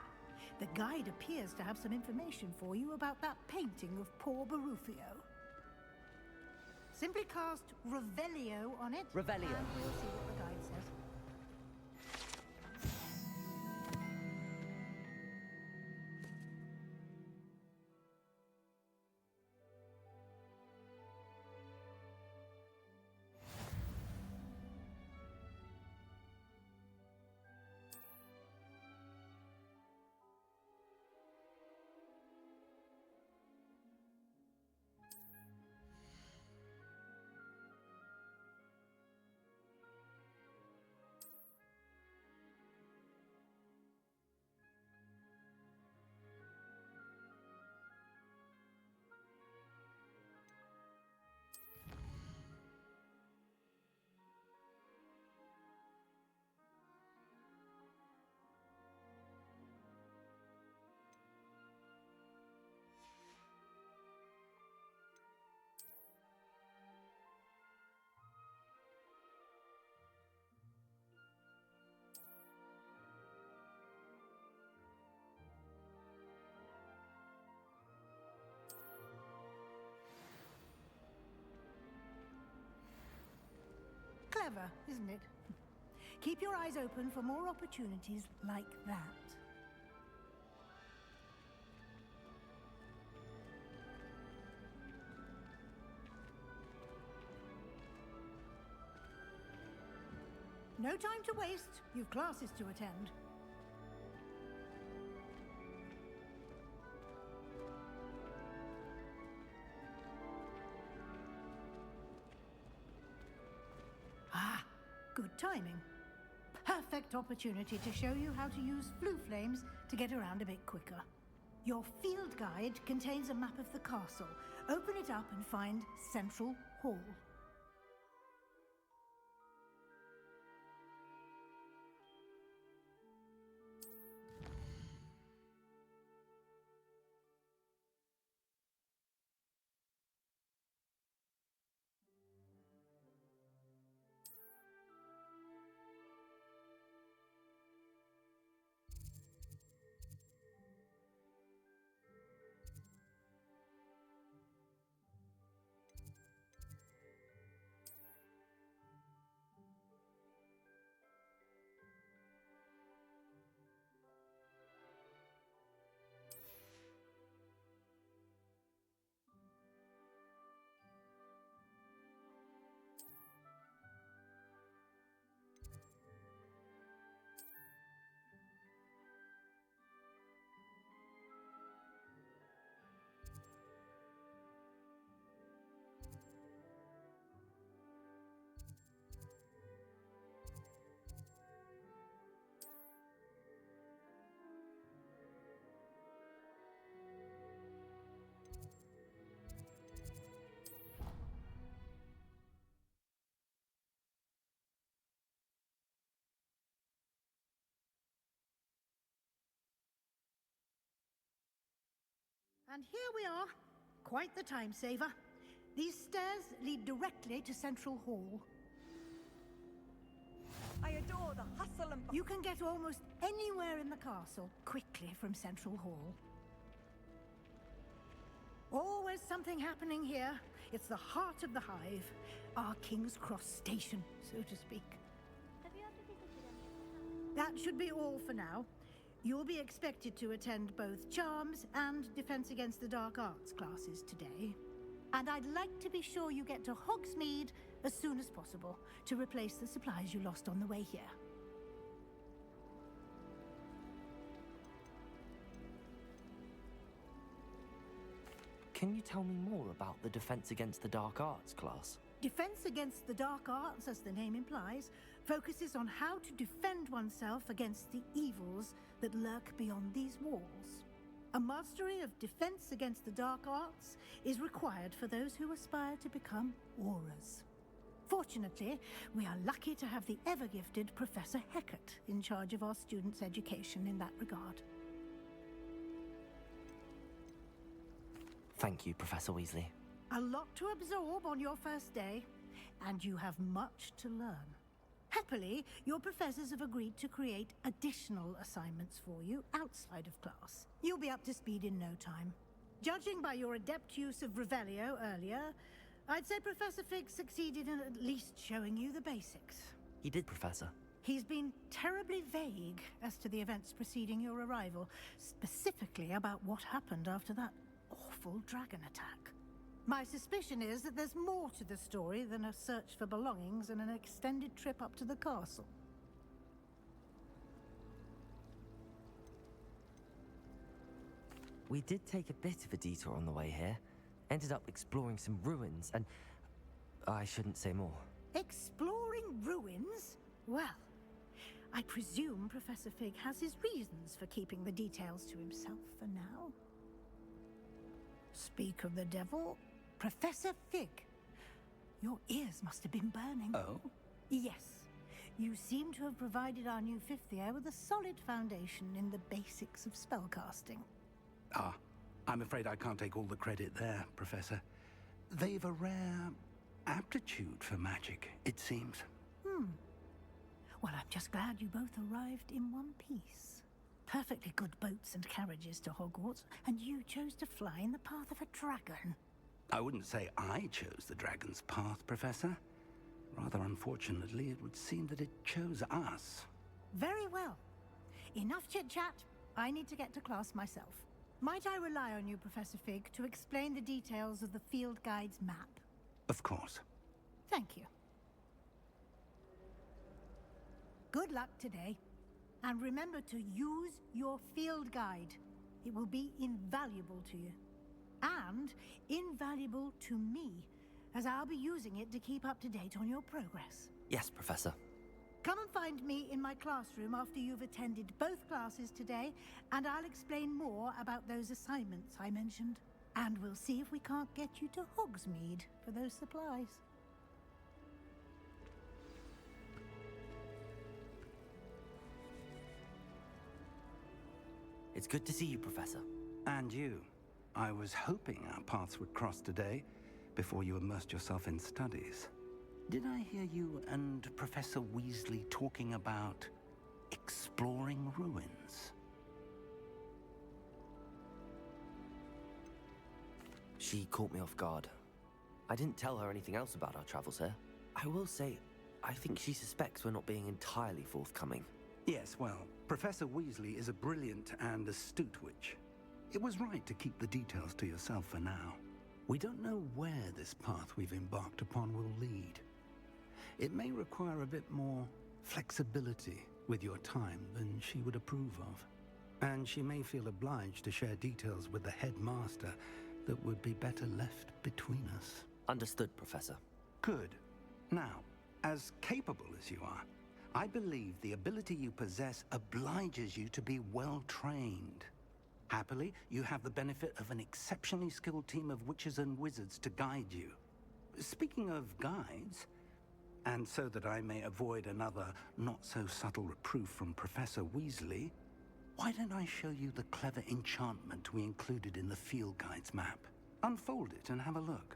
the guide appears to have some information for you about that painting of poor Barufio. Simply cast Revelio on it. Revelio. And we'll see what the guide says. Clever, isn't it? Keep your eyes open for more opportunities like that. No time to waste. You've classes to attend. Ah, good timing. Perfect opportunity to show you how to use flue flames to get around a bit quicker. Your field guide contains a map of the castle. Open it up and find Central Hall. And here we are. Quite the time saver. These stairs lead directly to Central Hall. I adore the hustle and... You can get almost anywhere in the castle quickly from Central Hall. Always something happening here. It's the heart of the hive. Our King's Cross station, so to speak. That should be all for now. You'll be expected to attend both Charms and Defense Against the Dark Arts classes today. And I'd like to be sure you get to Hogsmeade as soon as possible to replace the supplies you lost on the way here. Can you tell me more about the Defense Against the Dark Arts class? Defense Against the Dark Arts, as the name implies, focuses on how to defend oneself against the evils that lurk beyond these walls. A mastery of Defense Against the Dark Arts is required for those who aspire to become Aurors. Fortunately, we are lucky to have the ever-gifted Professor Hecat in charge of our students' education in that regard. Thank you, Professor Weasley. A lot to absorb on your first day, and you have much to learn. Happily, your professors have agreed to create additional assignments for you outside of class. You'll be up to speed in no time. Judging by your adept use of Revelio earlier, I'd say Professor Fig succeeded in at least showing you the basics. He did, Professor. He's been terribly vague as to the events preceding your arrival, specifically about what happened after that awful dragon attack. My suspicion is that there's more to the story than a search for belongings and an extended trip up to the castle. We did take a bit of a detour on the way here. Ended up exploring some ruins and... I shouldn't say more. Exploring ruins? Well, I presume Professor Fig has his reasons for keeping the details to himself for now. Speak of the devil, Professor Fig. Your ears must have been burning. Oh? Yes. You seem to have provided our new fifth year with a solid foundation in the basics of spellcasting. Ah, I'm afraid I can't take all the credit there, Professor. They've a rare aptitude for magic, it seems. Well, I'm just glad you both arrived in one piece. Perfectly good boats and carriages to Hogwarts, and you chose to fly in the path of a dragon. I wouldn't say I chose the dragon's path, Professor. Rather unfortunately, it would seem that it chose us. Very well. Enough chit-chat. I need to get to class myself. Might I rely on you, Professor Fig, to explain the details of the field guide's map? Of course. Thank you. Good luck today. And remember to use your field guide. It will be invaluable to you. And invaluable to me, as I'll be using it to keep up to date on your progress. Yes, Professor. Come and find me in my classroom after you've attended both classes today, and I'll explain more about those assignments I mentioned. And we'll see if we can't get you to Hogsmeade for those supplies. It's good to see you, Professor. And you. I was hoping our paths would cross today, before you immersed yourself in studies. Did I hear you and Professor Weasley talking about exploring ruins? She caught me off guard. I didn't tell her anything else about our travels here. I will say, I think she suspects we're not being entirely forthcoming. Yes, well, Professor Weasley is a brilliant and astute witch. It was right to keep the details to yourself for now. We don't know where this path we've embarked upon will lead. It may require a bit more flexibility with your time than she would approve of. And she may feel obliged to share details with the headmaster that would be better left between us. Understood, Professor. Good. Now, as capable as you are, I believe the ability you possess obliges you to be well trained. Happily, you have the benefit of an exceptionally skilled team of witches and wizards to guide you. Speaking of guides, and so that I may avoid another not-so-subtle reproof from Professor Weasley, why don't I show you the clever enchantment we included in the field guide's map? Unfold it and have a look.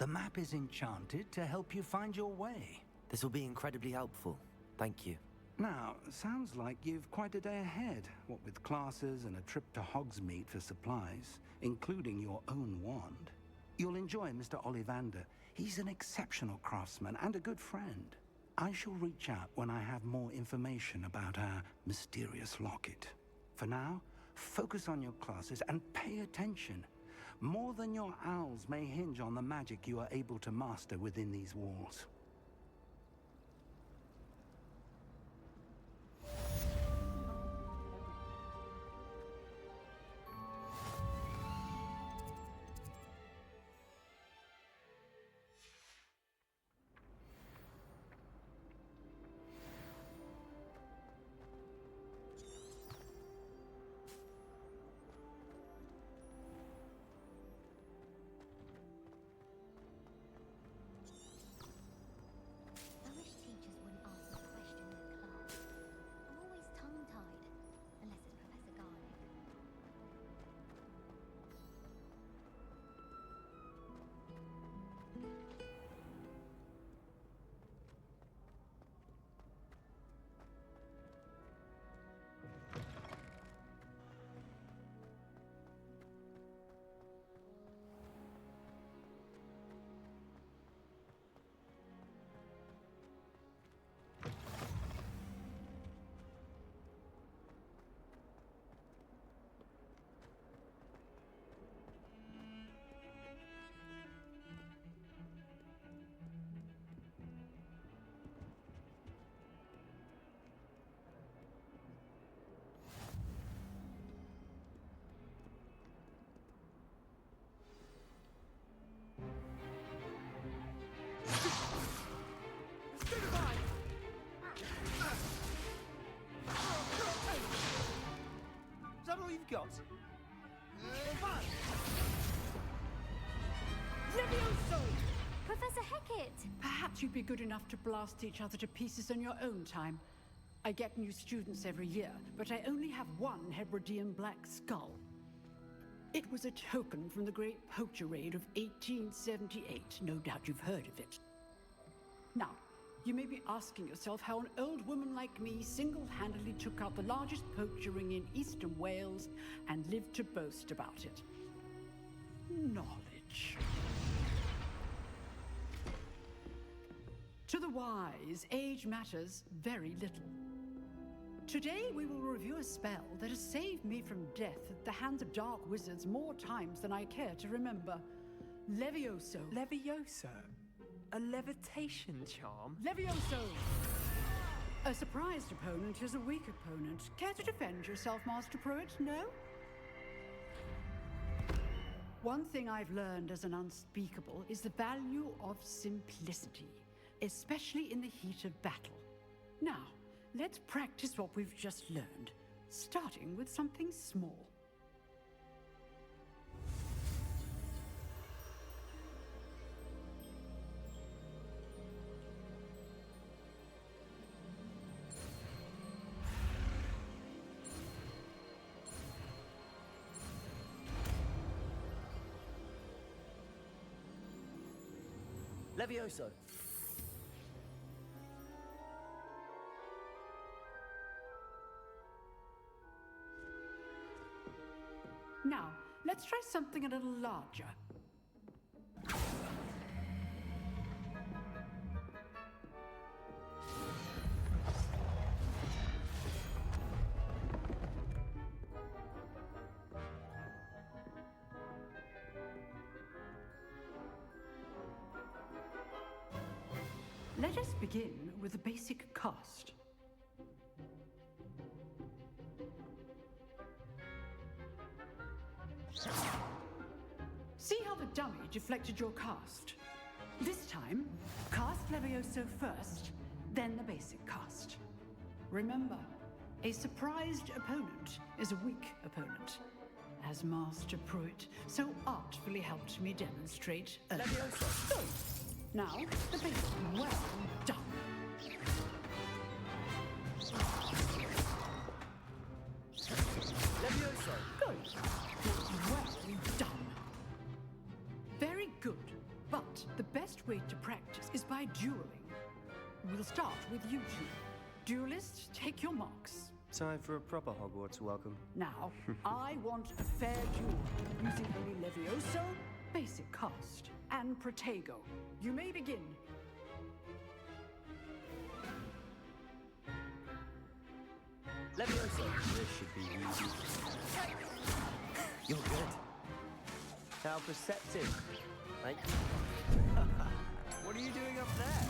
The map is enchanted to help you find your way. This will be incredibly helpful. Thank you. Now, sounds like you've quite a day ahead, what with classes and a trip to Hogsmeade for supplies, including your own wand. You'll enjoy Mr. Ollivander. He's an exceptional craftsman and a good friend. I shall reach out when I have more information about our mysterious locket. For now, focus on your classes and pay attention. More than your owls may hinge on the magic you are able to master within these walls. I wish teachers wouldn't ask me a question in class. I'm always tongue-tied, unless it's Professor Garlick. Is that all you've got? Levioso! Professor Hecat! Perhaps you'd be good enough to blast each other to pieces on your own time. I get new students every year, but I only have one Hebridean black skull. It was a token from the Great Poacher Raid of 1878. No doubt you've heard of it. Now, you may be asking yourself how an old woman like me single-handedly took out the largest poacher ring in eastern Wales and lived to boast about it. Knowledge. To the wise, age matters very little. Today we will review a spell that has saved me from death at the hands of dark wizards more times than I care to remember. Levioso. Levioso? A levitation charm? Levioso! A surprised opponent is a weak opponent. Care to defend yourself, Master Pruitt? No? One thing I've learned as an unspeakable is the value of simplicity, especially in the heat of battle. Now, let's practice what we've just learned, starting with something small. Levioso! Now, let's try something a little larger. Let us begin with a basic cast. See how the dummy deflected your cast? This time, cast Levioso first, then the basic cast. Remember, a surprised opponent is a weak opponent, as Master Pruitt so artfully helped me demonstrate earlier. Levioso! Good. Now, the basic. Well done. Levioso! Good. Well done. Very good. But The best way to practice is by dueling. We'll start with you two. Duelists, take your marks. Time for a proper Hogwarts welcome. Now, I want a fair duel, using only Levioso, basic cast, and Protego. You may begin. Levioso. This should be easy. You're good. How perceptive. Thank you. What are you doing up there?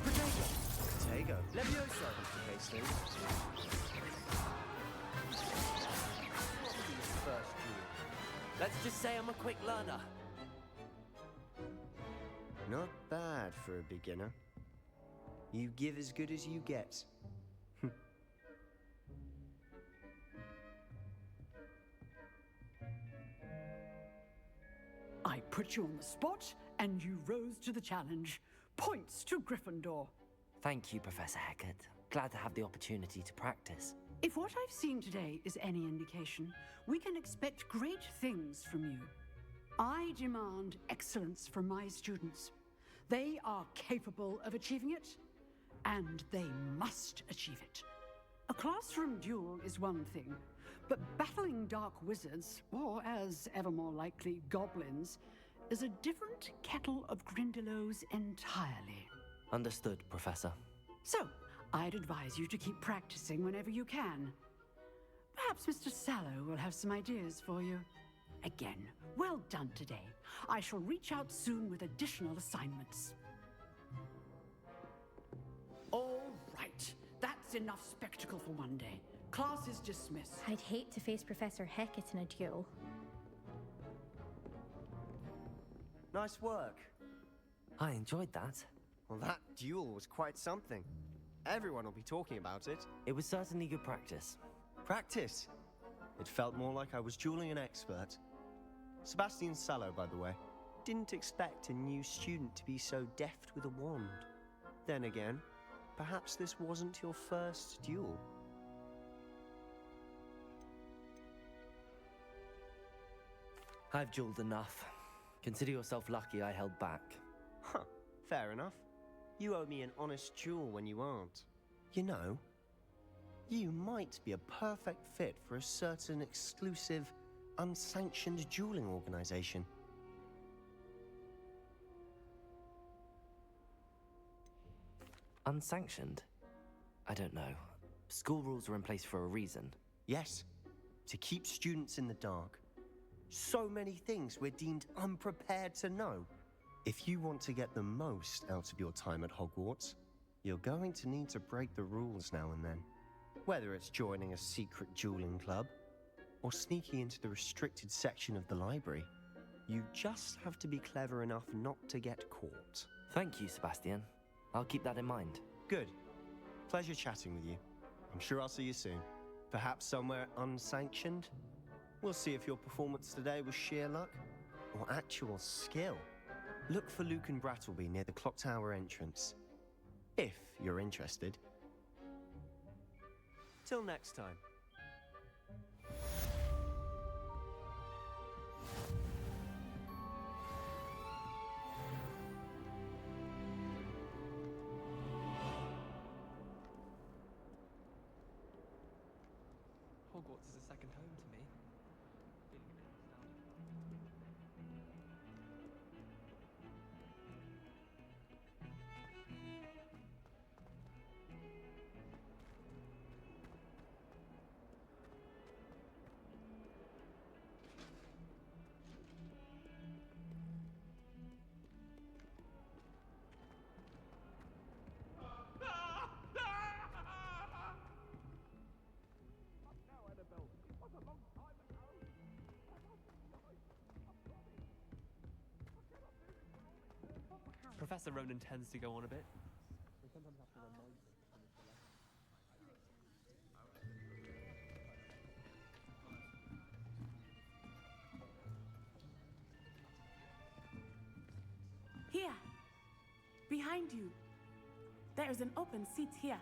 Protego. Protego. Levioso. Complicates things. What will be your first duel? Let's just say I'm a quick learner. Not bad for a beginner. You give as good as you get. I put you on the spot, and you rose to the challenge. Points to Gryffindor. Thank you, Professor Hecat. Glad to have the opportunity to practice. If what I've seen today is any indication, we can expect great things from you. I demand excellence from my students. They are capable of achieving it, and they must achieve it. A classroom duel is one thing, but battling dark wizards, or as ever more likely, goblins, is a different kettle of Grindylows entirely. Understood, Professor. So, I'd advise you to keep practicing whenever you can. Perhaps Mr. Sallow will have some ideas for you. Again, well done today. I shall reach out soon with additional assignments. All right, that's enough spectacle for one day. Class is dismissed. I'd hate to face Professor Hecat in a duel. Nice work. I enjoyed that. Well, that duel was quite something. Everyone will be talking about it. It was certainly good practice. Practice? It felt more like I was dueling an expert. Sebastian Sallow, by the way. Didn't expect a new student to be so deft with a wand. Then again, perhaps this wasn't your first duel. I've dueled enough. Consider yourself lucky I held back. Huh, fair enough. You owe me an honest duel when you aren't. You know, you might be a perfect fit for a certain exclusive, unsanctioned dueling organization. Unsanctioned? I don't know. School rules are in place for a reason. Yes, to keep students in the dark. So many things we're deemed unprepared to know. If you want to get the most out of your time at Hogwarts, you're going to need to break the rules now and then. Whether it's joining a secret dueling club, or sneaking into the restricted section of the library, you just have to be clever enough not to get caught. Thank you, Sebastian. I'll keep that in mind. Good. Pleasure chatting with you. I'm sure I'll see you soon. Perhaps somewhere unsanctioned? We'll see if your performance today was sheer luck or actual skill. Look for Luke and Brattleby near the clock tower entrance. If you're interested. Till next time. Hogwarts is a second home to me. Feeling a bit nostalgic. Professor Ronan tends to go on a bit. We sometimes have to remind him to finish the lesson. Here, behind you. There is an open seat here.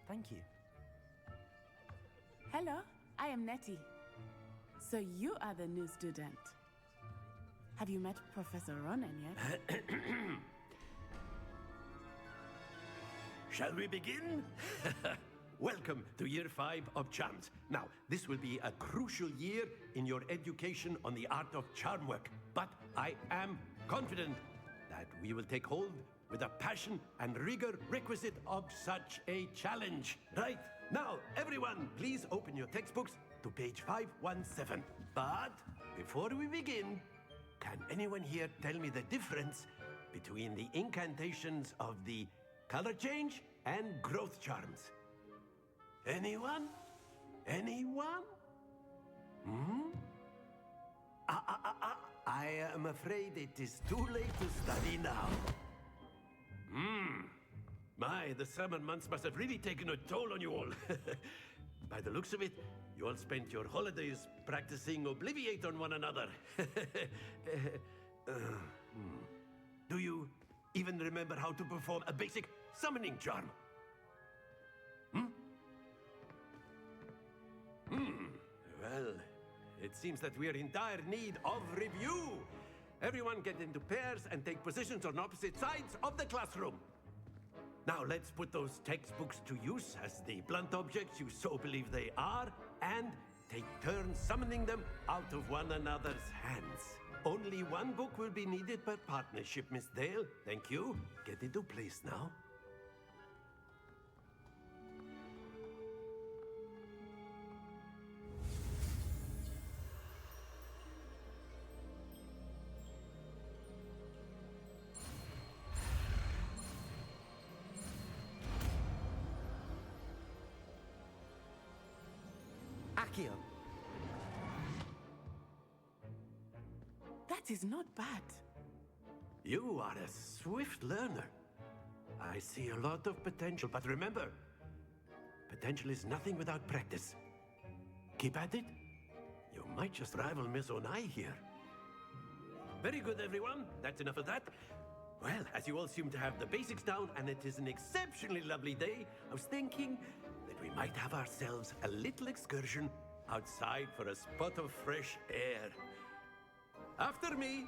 Thank you. Hello, I am Nettie. So you are the new student. Have you met Professor Ronen yet? Shall we begin? Welcome to Year 5 of Charms. Now, this will be a crucial year in your education on the art of charm work. But I am confident that we will take hold with the passion and rigor requisite of such a challenge. Right, now, everyone, please open your textbooks to page 517. But before we begin, can anyone here tell me the difference between the incantations of the color change and growth charms? Anyone? Anyone? I am afraid it is too late to study now. My, the summer months must have really taken a toll on you all. By the looks of it, you all spent your holidays practicing Obliviate on one another. Do you even remember how to perform a basic summoning charm? Well, it seems that we are in dire need of review. Everyone get into pairs and take positions on opposite sides of the classroom. Now let's put those textbooks to use as the blunt objects you so believe they are, and take turns summoning them out of one another's hands. Only one book will be needed per partnership, Miss Dale. Thank you. Get into place now. Accio. That is not bad. You are a swift learner. I see a lot of potential, but remember, potential is nothing without practice. Keep at it. You might just rival Miss Onai here. Very good, everyone. That's enough of that. Well, as you all seem to have the basics down, and it is an exceptionally lovely day, I was thinking that we might have ourselves a little excursion outside for a spot of fresh air. After me.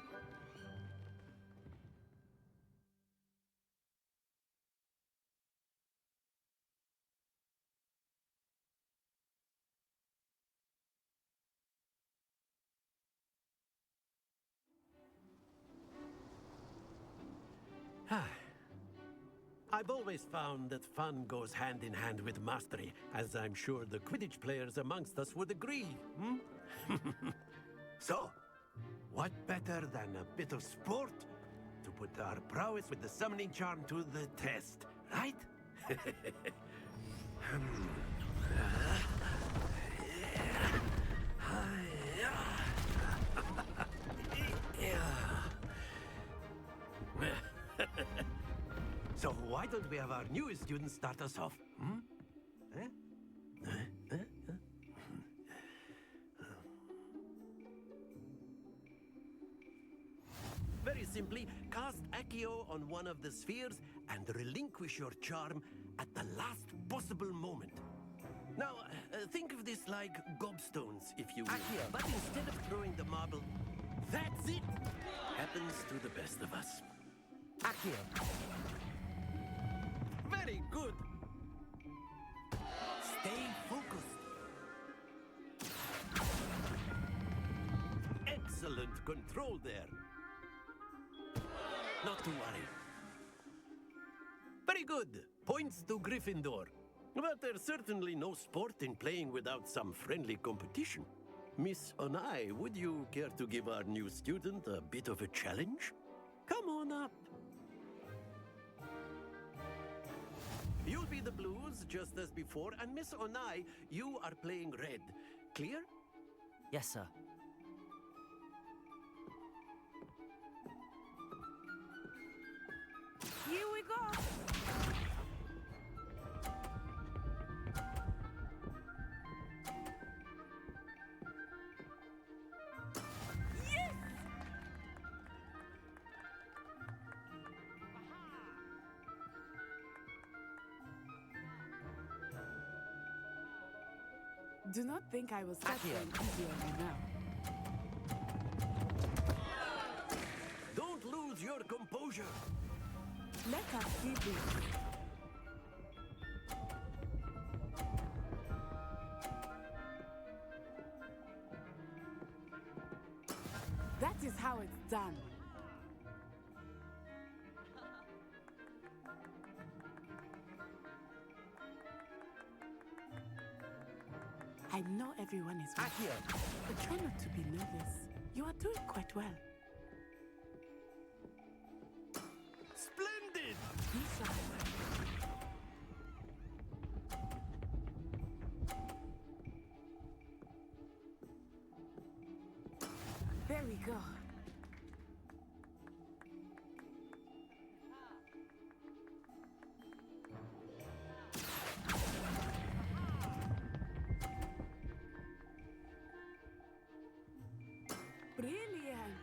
I've always found that fun goes hand in hand with mastery, as I'm sure the Quidditch players amongst us would agree. So, what better than a bit of sport to put our prowess with the summoning charm to the test, right? So why don't we have our newest student start us off? Very simply, cast Accio on one of the spheres and relinquish your charm at the last possible moment. Now, think of this like gobstones, if you will. Accio. But instead of throwing the marble, that's it! Happens to the best of us. Accio. Very good. Stay focused. Excellent control there. Not to worry. Very good. Points to Gryffindor. But there's certainly no sport in playing without some friendly competition. Miss Onai, would you care to give our new student a bit of a challenge? Come on up. You'll be the blues, just as before, and Miss Onai, you are playing red. Clear? Yes, sir. Here we go. Yes! Do not think I will start going easy on you now. your composure. Let us see this. That is how it's done. I know everyone is watching, but try not to be nervous. You are doing quite well. Splendid! There we go. Brilliant.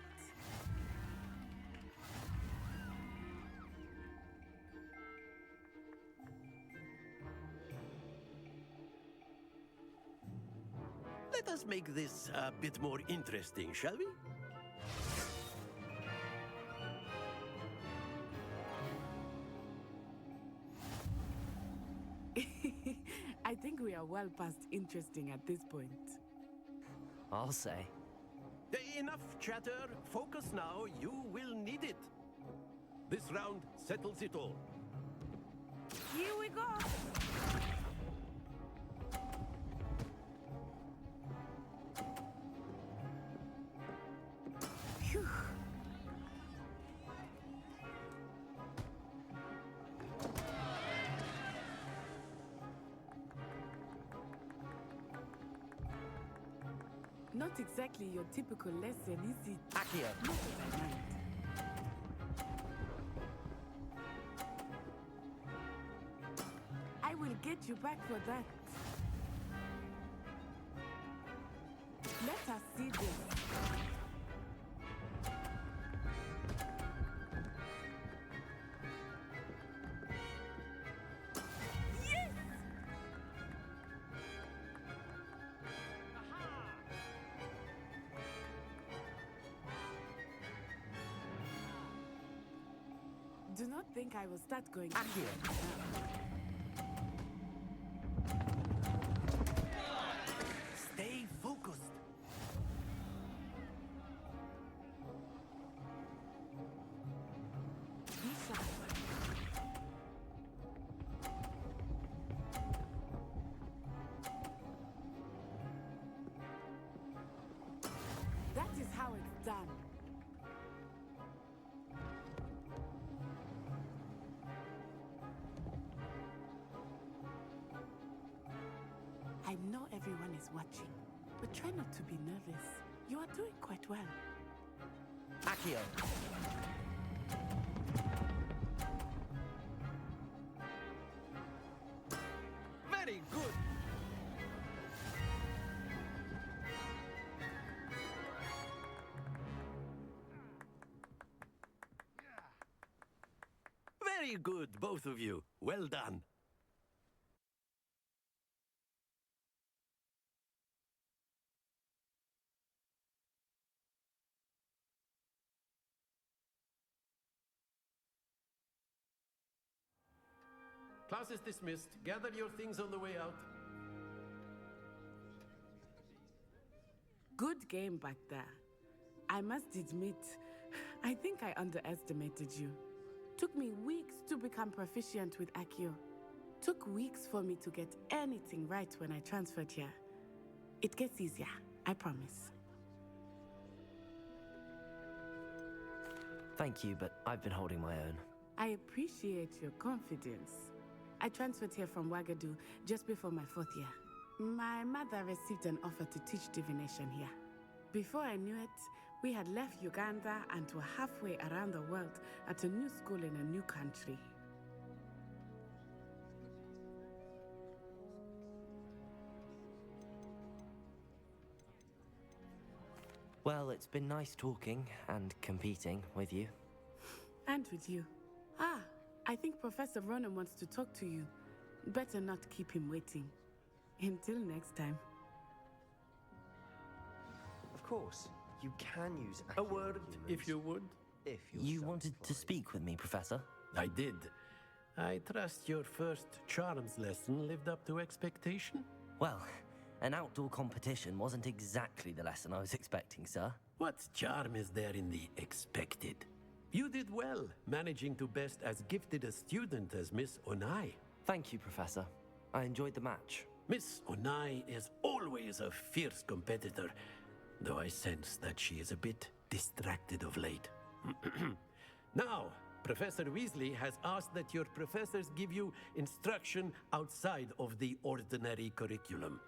Let us make this a bit more interesting, shall we? I think we are well past interesting at this point. I'll say. Enough chatter. Focus now. You will need it. This round settles it all. Here we go. Phew. Not exactly your typical lesson, is it? Accio. Not that I mind. I will get you back for that. Let us see this. Yes! Do not think I will start going here. Stay focused. Be sharp. That is how it's done. I know everyone is watching, but try not to be nervous. You are doing quite well. Accio. Very good. Very good, both of you. Well done. Class is dismissed. Gather your things on the way out. Good game back there. I must admit, I think I underestimated you. Took me weeks to become proficient with Accio. Took weeks for me to get anything right when I transferred here. It gets easier, I promise. Thank you, but I've been holding my own. I appreciate your confidence. I transferred here from Wagadu just before my 4th year. My mother received an offer to teach divination here. Before I knew it, we had left Uganda and were halfway around the world at a new school in a new country. Well, it's been nice talking and competing with you. And with you. Ah, I think Professor Ronan wants to talk to you. Better not keep him waiting. Until next time. Of course, you can use A Accio word, with humans. if you would. If you wanted to speak with me, Professor? I did. I trust your first charms lesson lived up to expectation? Well, an outdoor competition wasn't exactly the lesson I was expecting, sir. What charm is there in the expected? You did well, managing to best as gifted a student as Miss Onai. Thank you, Professor. I enjoyed the match. Miss Onai is always a fierce competitor, though I sense that she is a bit distracted of late. Now, Professor Weasley has asked that your professors give you instruction outside of the ordinary curriculum.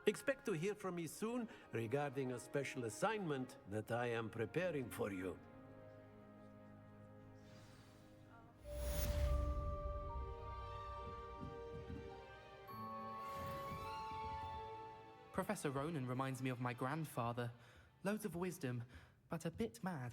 Expect to hear from me soon regarding a special assignment that I am preparing for you. Professor Ronan reminds me of my grandfather. Loads of wisdom, but a bit mad.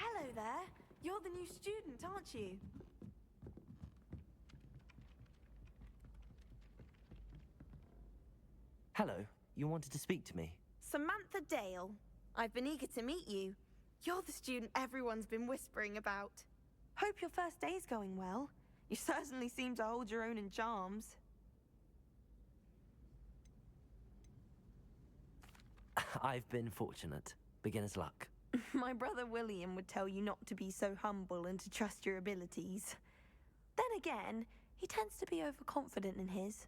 Hello there. You're the new student, aren't you? Hello, you wanted to speak to me? Samantha Dale. I've been eager to meet you. You're the student everyone's been whispering about. Hope your first day's going well. You certainly seem to hold your own in charms. I've been fortunate. Beginner's luck. My brother William would tell you not to be so humble and to trust your abilities. Then again, he tends to be overconfident in his.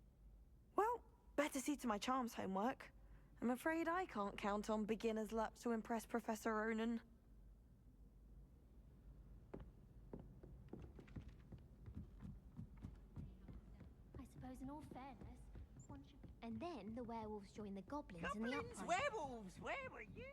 Well, better see to my charms homework. I'm afraid I can't count on beginner's luck to impress Professor Ronan. I suppose in all fairness, one should... And then the werewolves join the goblins in the Goblins, upright. werewolves, where were you?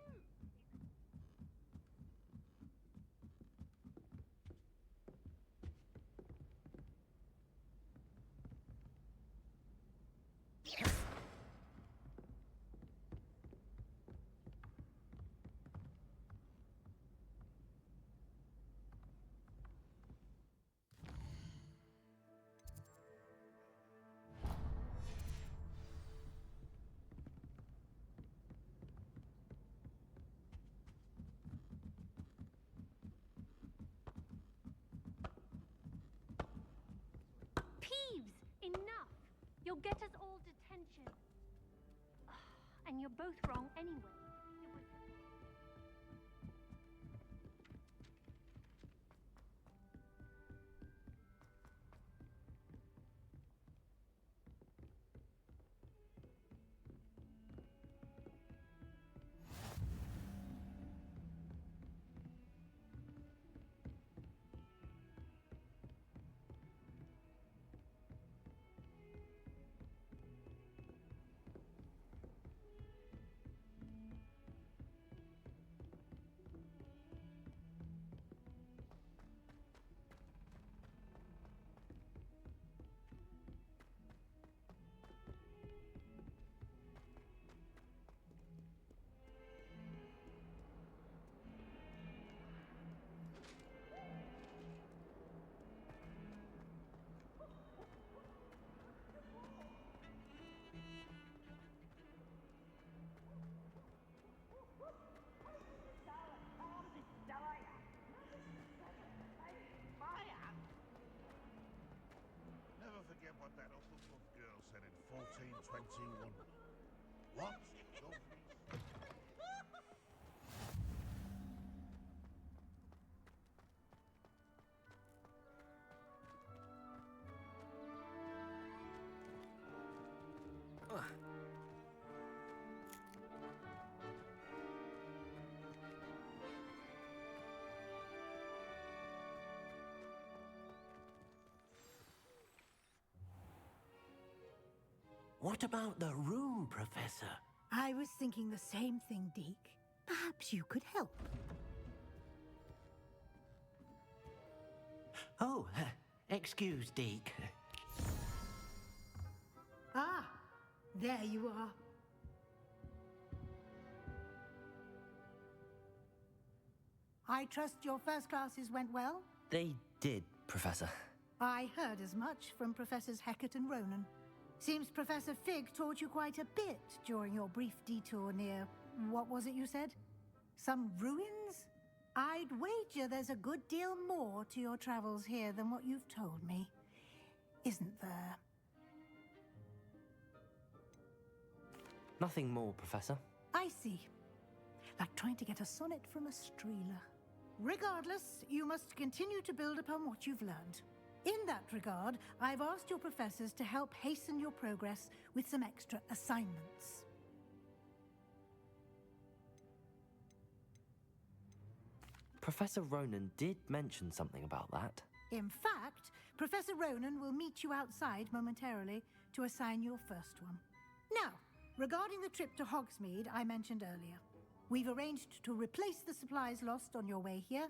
Peeves! Enough! You'll get us all detention. And you're both wrong anyway. 121. What? What about the room, Professor? I was thinking the same thing, Deke. Perhaps you could help. Oh, excuse, Deke. Ah, there you are. I trust your first classes went well? They did, Professor. I heard as much from Professors Hecat and Ronan. Seems Professor Fig taught you quite a bit during your brief detour near... what was it you said? Some ruins? I'd wager there's a good deal more to your travels here than what you've told me. Isn't there? Nothing more, Professor. I see. Like trying to get a sonnet from a streeler. Regardless, you must continue to build upon what you've learned. In that regard, I've asked your professors to help hasten your progress with some extra assignments. Professor Ronan did mention something about that. In fact, Professor Ronan will meet you outside momentarily to assign your first one. Now, regarding the trip to Hogsmeade I mentioned earlier, we've arranged to replace the supplies lost on your way here,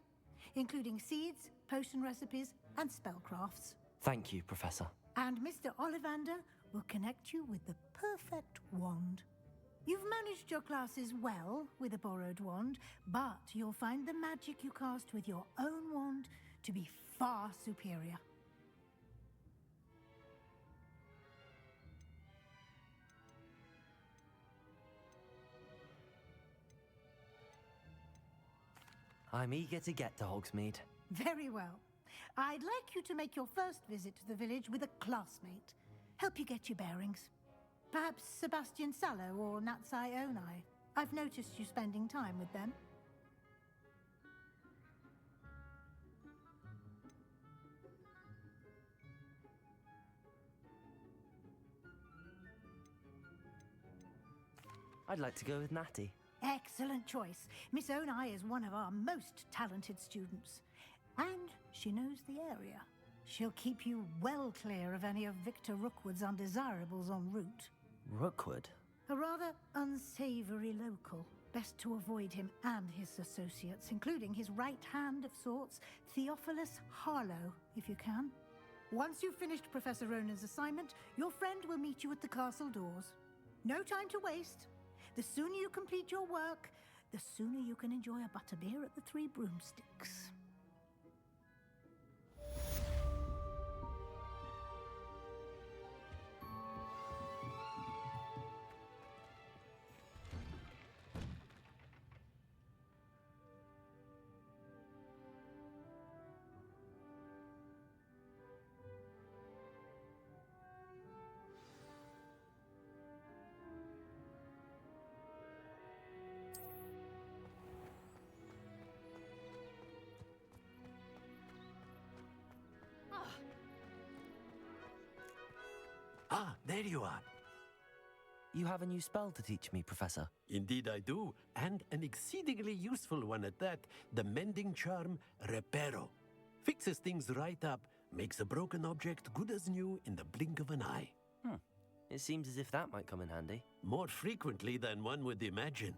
including seeds, potion recipes, and spellcrafts. Thank you, Professor. And Mr. Ollivander will connect you with the perfect wand. You've managed your classes well with a borrowed wand, but you'll find the magic you cast with your own wand to be far superior. I'm eager to get to Hogsmeade. Very well. I'd like you to make your first visit to the village with a classmate. Help you get your bearings. Perhaps Sebastian Sallow or Natsai Onai. I've noticed you spending time with them. I'd like to go with Natty. Excellent choice. Miss Onai is one of our most talented students. And she knows the area. She'll keep you well clear of any of Victor Rookwood's undesirables en route. Rookwood? A rather unsavory local. Best to avoid him and his associates, including his right hand of sorts, Theophilus Harlow, if you can. Once you've finished Professor Ronan's assignment, your friend will meet you at the castle doors. No time to waste. The sooner you complete your work, the sooner you can enjoy a butterbeer at the Three Broomsticks. Ah, there you are. You have a new spell to teach me, Professor. Indeed I do, and an exceedingly useful one at that, the mending charm Reparo. Fixes things right up, makes a broken object good as new in the blink of an eye. It seems as if that might come in handy. More frequently than one would imagine.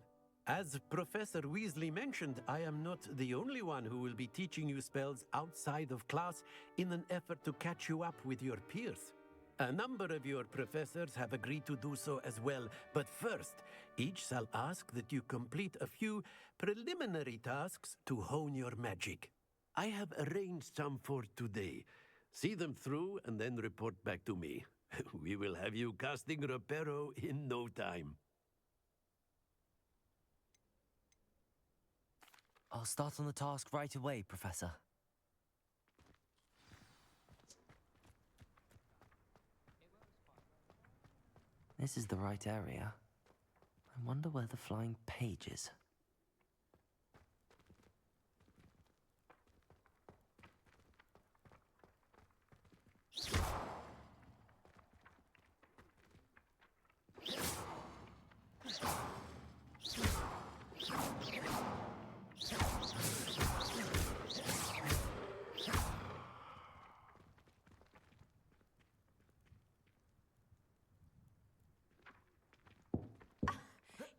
As Professor Weasley mentioned, I am not the only one who will be teaching you spells outside of class in an effort to catch you up with your peers. A number of your professors have agreed to do so as well, but first, each shall ask that you complete a few preliminary tasks to hone your magic. I have arranged some for today. See them through and then report back to me. We will have you casting Reparo in no time. I'll start on the task right away, Professor. This is the right area. I wonder where the flying page is.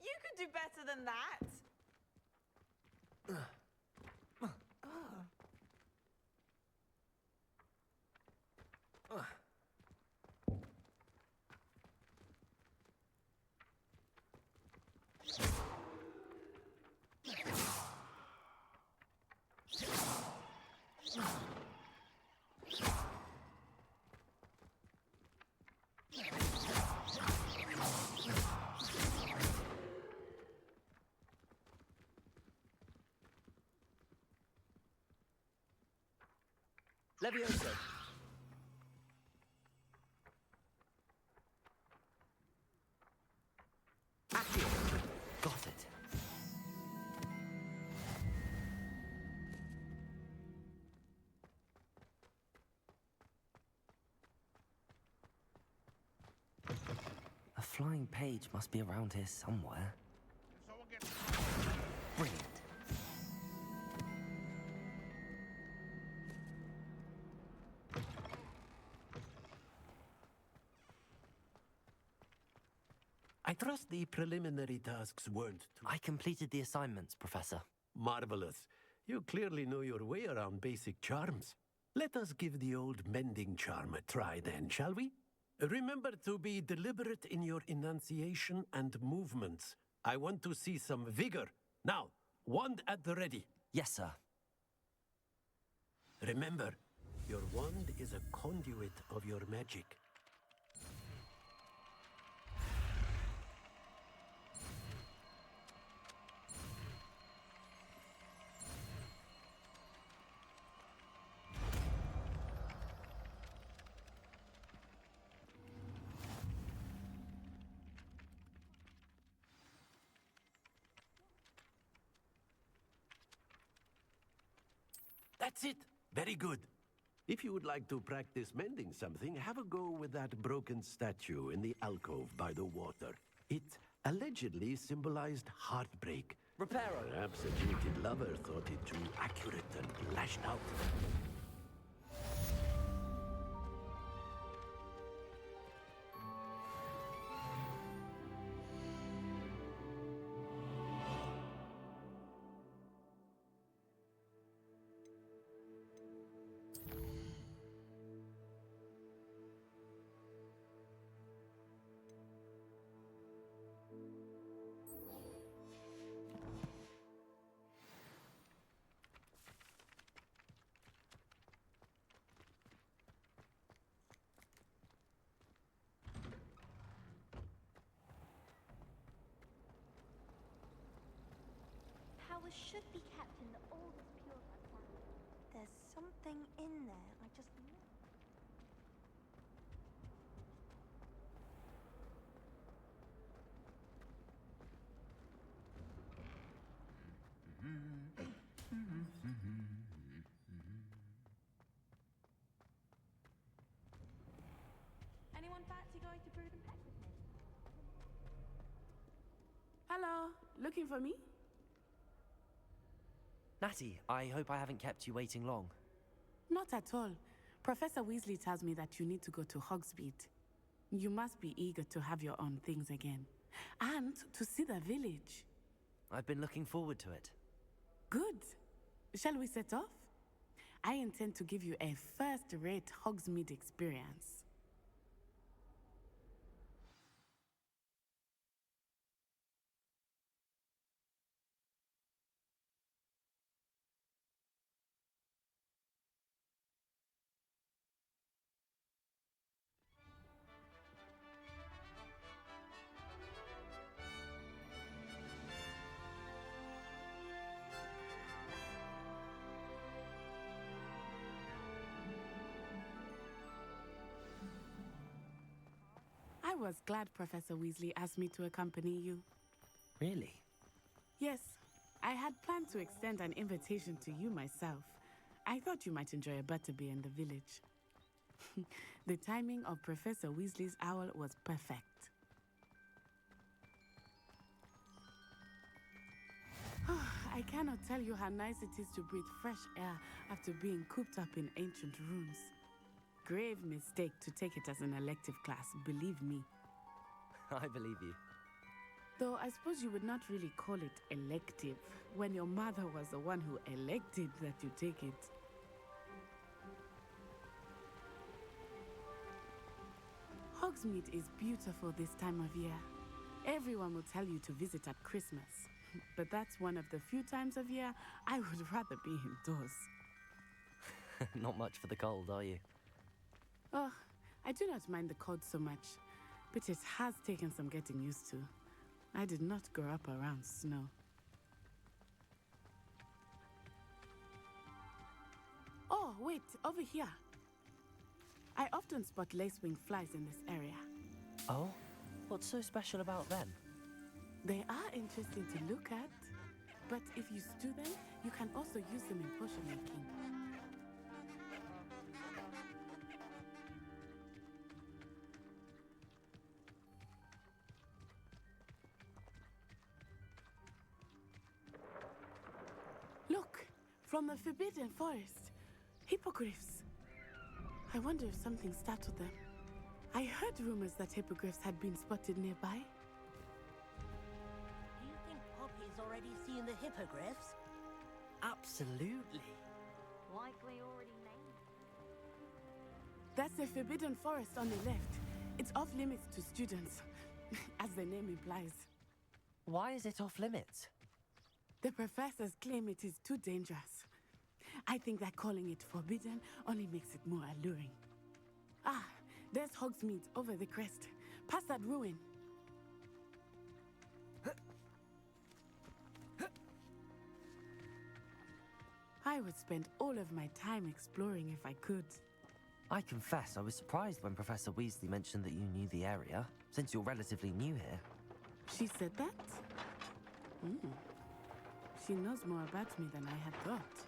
You could do better than that. Levioso. Got it. A flying page must be around here somewhere. Brilliant. I trust the preliminary tasks weren't too... I completed the assignments, Professor. Marvelous. You clearly know your way around basic charms. Let us give the old mending charm a try then, shall we? Remember to be deliberate in your enunciation and movements. I want to see some vigor. Now, wand at the ready. Yes, sir. Remember, your wand is a conduit of your magic. That's it. Very good. If you would like to practice mending something, have a go with that broken statue in the alcove by the water. It allegedly symbolized heartbreak. Reparo. Perhaps a jilted lover thought it too accurate and lashed out. Powers should be kept in the oldest purified planet. There's something in there. I just know. Anyone fancy going to Brood and Peck with me? Hello, looking for me? Natty, I hope I haven't kept you waiting long. Not at all. Professor Weasley tells me that you need to go to Hogsmeade. You must be eager to have your own things again. And to see the village. I've been looking forward to it. Good. Shall we set off? I intend to give you a first-rate Hogsmeade experience. was glad Professor Weasley asked me to accompany you. Really? Yes, I had planned to extend an invitation to you myself. I thought you might enjoy a butterbeer in the village. The timing of Professor Weasley's owl was perfect. I cannot tell you how nice it is to breathe fresh air after being cooped up in ancient rooms. Grave mistake to take it as an elective class, believe me. I believe you. Though I suppose you would not really call it elective when your mother was the one who elected that you take it. Hogsmeade is beautiful this time of year. Everyone will tell you to visit at Christmas. But that's one of the few times of year I would rather be indoors. Not much for the cold, are you? Oh, I do not mind the cold so much, but it has taken some getting used to. I did not grow up around snow. Oh, wait, over here. I often spot lacewing flies in this area. Oh? What's so special about them? They are interesting to look at, but if you stew them, you can also use them in potion making. Look, from the Forbidden Forest, hippogriffs. I wonder if something startled them. I heard rumors that hippogriffs had been spotted nearby. Do you think Poppy's already seen the hippogriffs? Absolutely. Likely already named. That's the Forbidden Forest on the left. It's off limits to students, as the name implies. Why is it off limits? The professors claim it is too dangerous. I think that calling it forbidden only makes it more alluring. Ah, there's Hogsmeade over the crest. Past that ruin. I would spend all of my time exploring if I could. I confess I was surprised when Professor Weasley mentioned that you knew the area, since you're relatively new here. She said that? She knows more about me than I had thought.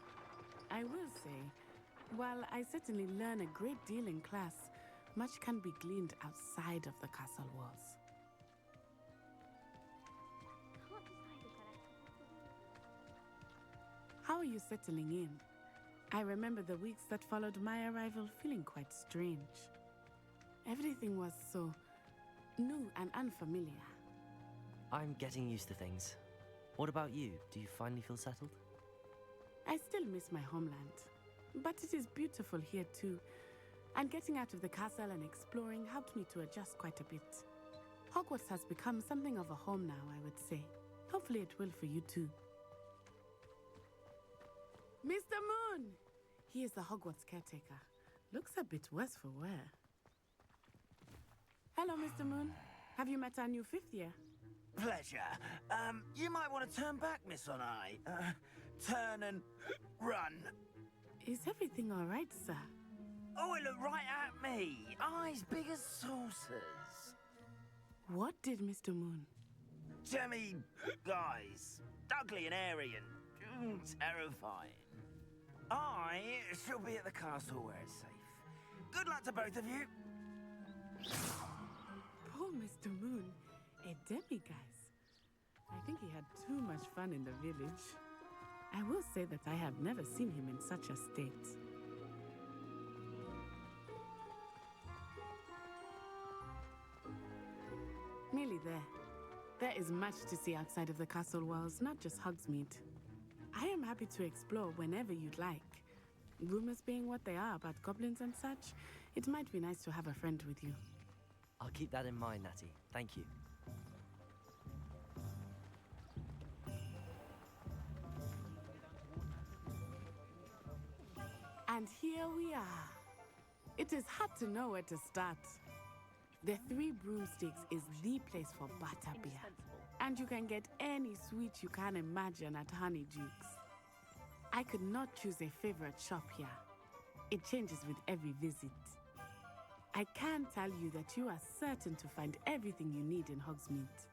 I will say, while I certainly learn a great deal in class, much can be gleaned outside of the castle walls. How are you settling in? I remember the weeks that followed my arrival feeling quite strange. Everything was so new and unfamiliar. I'm getting used to things. What about you? Do you finally feel settled? I still miss my homeland, but it is beautiful here too. And getting out of the castle and exploring helped me to adjust quite a bit. Hogwarts has become something of a home now, I would say. Hopefully it will for you too. Mr. Moon! He is the Hogwarts caretaker. Looks a bit worse for wear. Hello, Mr. Moon. Have you met our new 5th year? Pleasure. You might want to turn back, Miss On-Eye. Turn and run. Is everything all right, sir? Oh, it looked right at me. Eyes big as saucers. What did Mr. Moon? Jemmy guys. Ugly and airy and terrifying. I shall be at the castle where it's safe. Good luck to both of you. Poor Mr. Moon. A demiguise. I think he had too much fun in the village. I will say that I have never seen him in such a state. Nearly there. There is much to see outside of the castle walls, not just Hogsmeade. I am happy to explore whenever you'd like. Rumors being what they are about goblins and such, it might be nice to have a friend with you. I'll keep that in mind, Natty. Thank you. And here we are. It is hard to know where to start. The Three Broomsticks is the place for butterbeer. And you can get any sweet you can imagine at Honeydukes. I could not choose a favorite shop here. It changes with every visit. I can tell you that you are certain to find everything you need in Hogsmeade.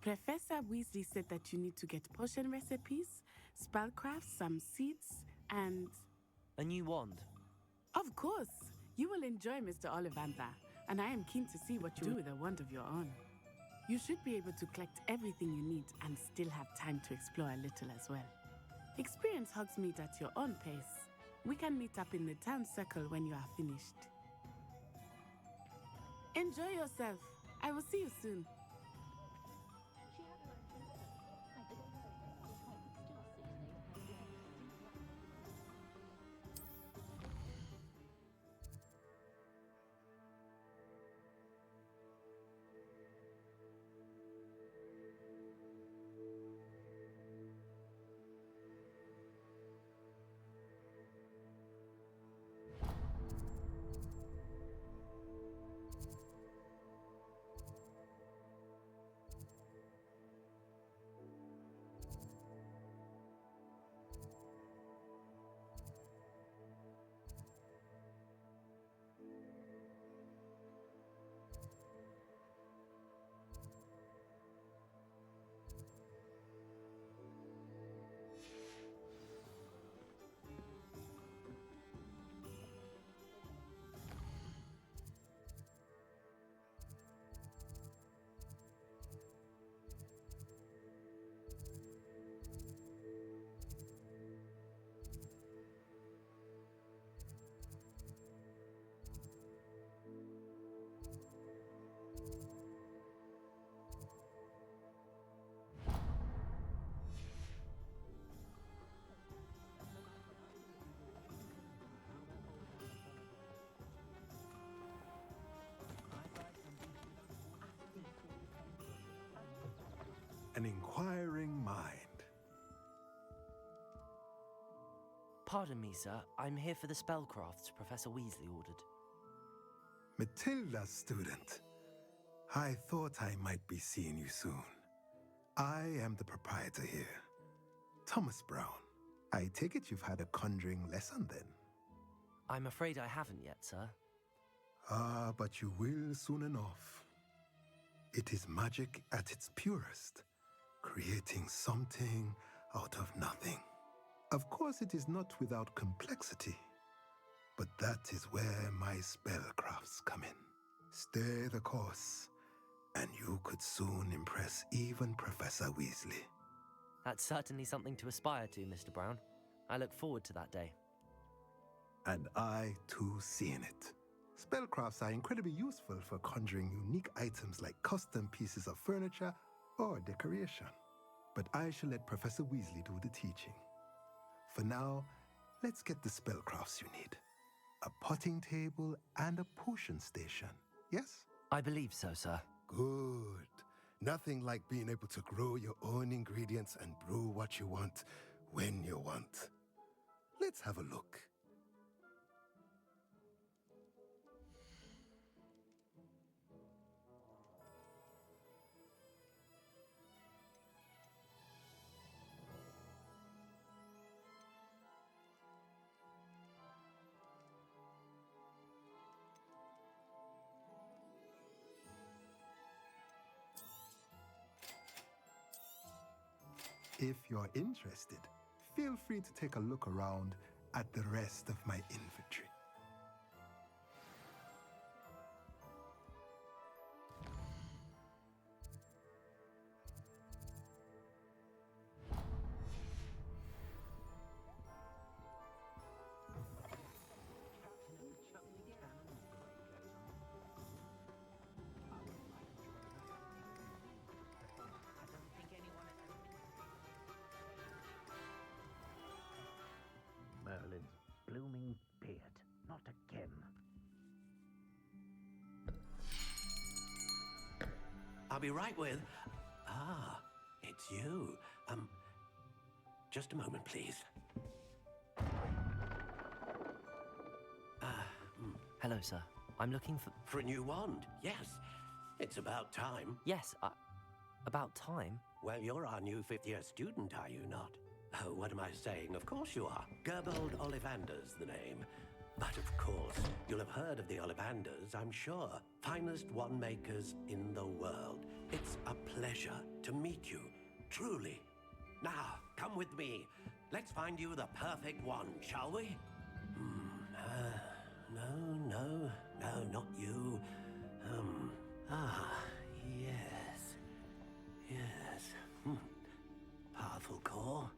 Professor Weasley said that you need to get potion recipes, spellcrafts, some seeds, and... A new wand. Of course! You will enjoy Mr. Ollivander, and I am keen to see what you do with a wand of your own. You should be able to collect everything you need and still have time to explore a little as well. Experience Hogsmeade at your own pace. We can meet up in the town circle when you are finished. Enjoy yourself. I will see you soon. An inquiring mind. Pardon me, sir. I'm here for the spellcrafts Professor Weasley ordered. Matilda's student. I thought I might be seeing you soon. I am the proprietor here, Thomas Brown. I take it you've had a conjuring lesson then? I'm afraid I haven't yet, sir. Ah, but you will soon enough. It is magic at its purest, creating something out of nothing. Of course, it is not without complexity, but that is where my spellcrafts come in. Stay the course, and you could soon impress even Professor Weasley. That's certainly something to aspire to, Mr. Brown. I look forward to that day. And I, too, seeing it. Spellcrafts are incredibly useful for conjuring unique items like custom pieces of furniture or decoration. But I shall let Professor Weasley do the teaching. For now, let's get the spellcrafts you need. A potting table and a potion station, yes? I believe so, sir. Good. Nothing like being able to grow your own ingredients and brew what you want when you want. Let's have a look. If you're interested, feel free to take a look around at the rest of my inventory. Merlin's blooming beard. Not again. I'll be right with... Ah, it's you. Just a moment, please. Hello, sir. I'm looking for... For a new wand, yes. It's about time. Yes, about time? Well, you're our new fifth-year student, are you not? Oh, what am I saying? Of course you are. Gerbold Ollivander's the name. But of course, you'll have heard of the Ollivanders, I'm sure. Finest wand makers in the world. It's a pleasure to meet you, truly. Now, come with me. Let's find you the perfect wand, shall we? No, not you. Yes. Powerful core.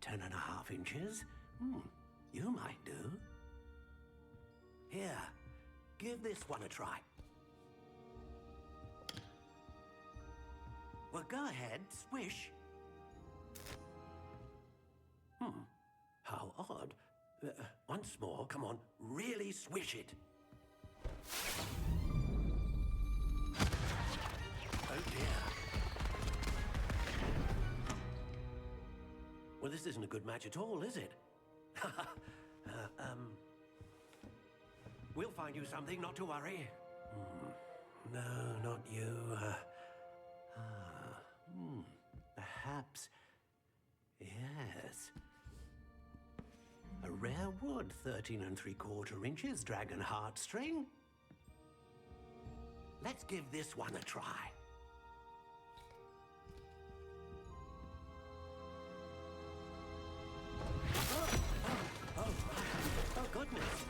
10.5 inches. You might do. Here, give this one a try. Well, go ahead, swish. How odd. Once more, come on, really swish it. Oh dear. Well, this isn't a good match at all, is it? We'll find you something, not to worry. No, not you. Perhaps. Yes. A rare wood, 13 3/4 inches, dragon heartstring. Let's give this one a try. Oh, goodness.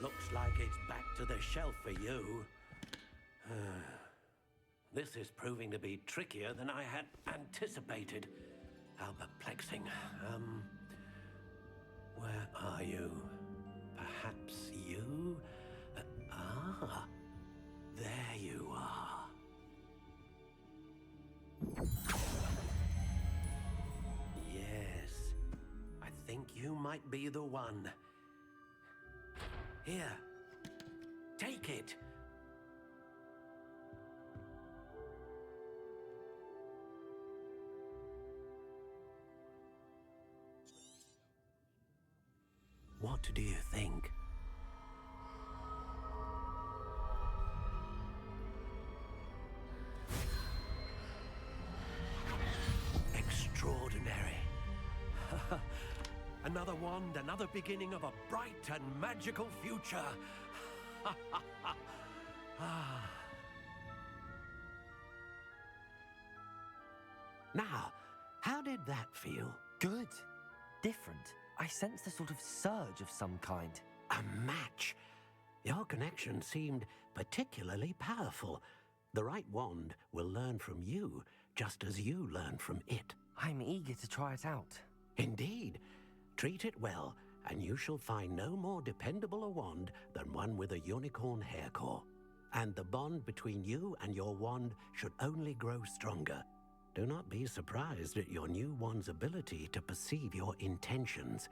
Looks like it's back to the shelf for you. This is proving to be trickier than I had anticipated. How perplexing. Where are you? Perhaps you? There you are. Yes, I think you might be the one. Here, take it. What do you think? Extraordinary. Another wand, another beginning of a bright and magical future. Now, how did that feel? Good. Different. I sensed a sort of surge of some kind. A match. Your connection seemed particularly powerful. The right wand will learn from you, just as you learn from it. I'm eager to try it out. Indeed. Treat it well, and you shall find no more dependable a wand than one with a unicorn hair core. And the bond between you and your wand should only grow stronger. Do not be surprised at your new wand's ability to perceive your intentions,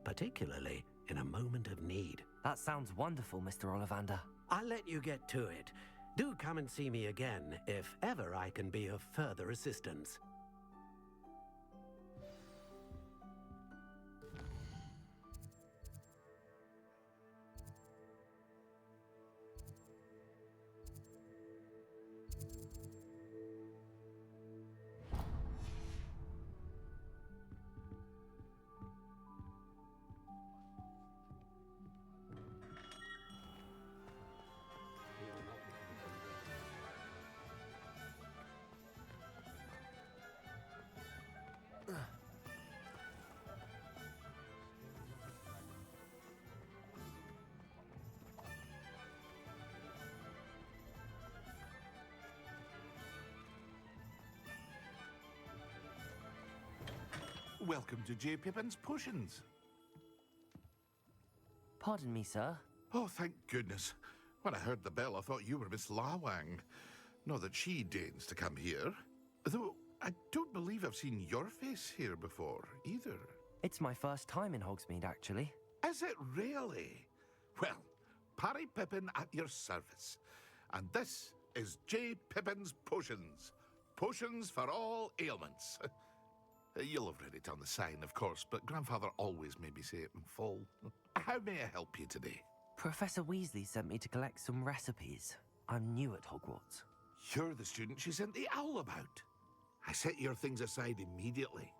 particularly in a moment of need. That sounds wonderful, Mr. Ollivander. I'll let you get to it. Do come and see me again if ever I can be of further assistance. Welcome to J. Pippin's Potions. Pardon me, sir. Oh, thank goodness. When I heard the bell, I thought you were Miss Lawang. Not that she deigns to come here. Though, I don't believe I've seen your face here before, either. It's my first time in Hogsmeade, actually. Is it really? Well, Parry Pippin at your service. And this is J. Pippin's Potions. Potions for all ailments. You'll have read it on the sign, of course, but Grandfather always made me say it in full. How may I help you today? Professor Weasley sent me to collect some recipes. I'm new at Hogwarts. You're the student she sent the owl about. I set your things aside immediately.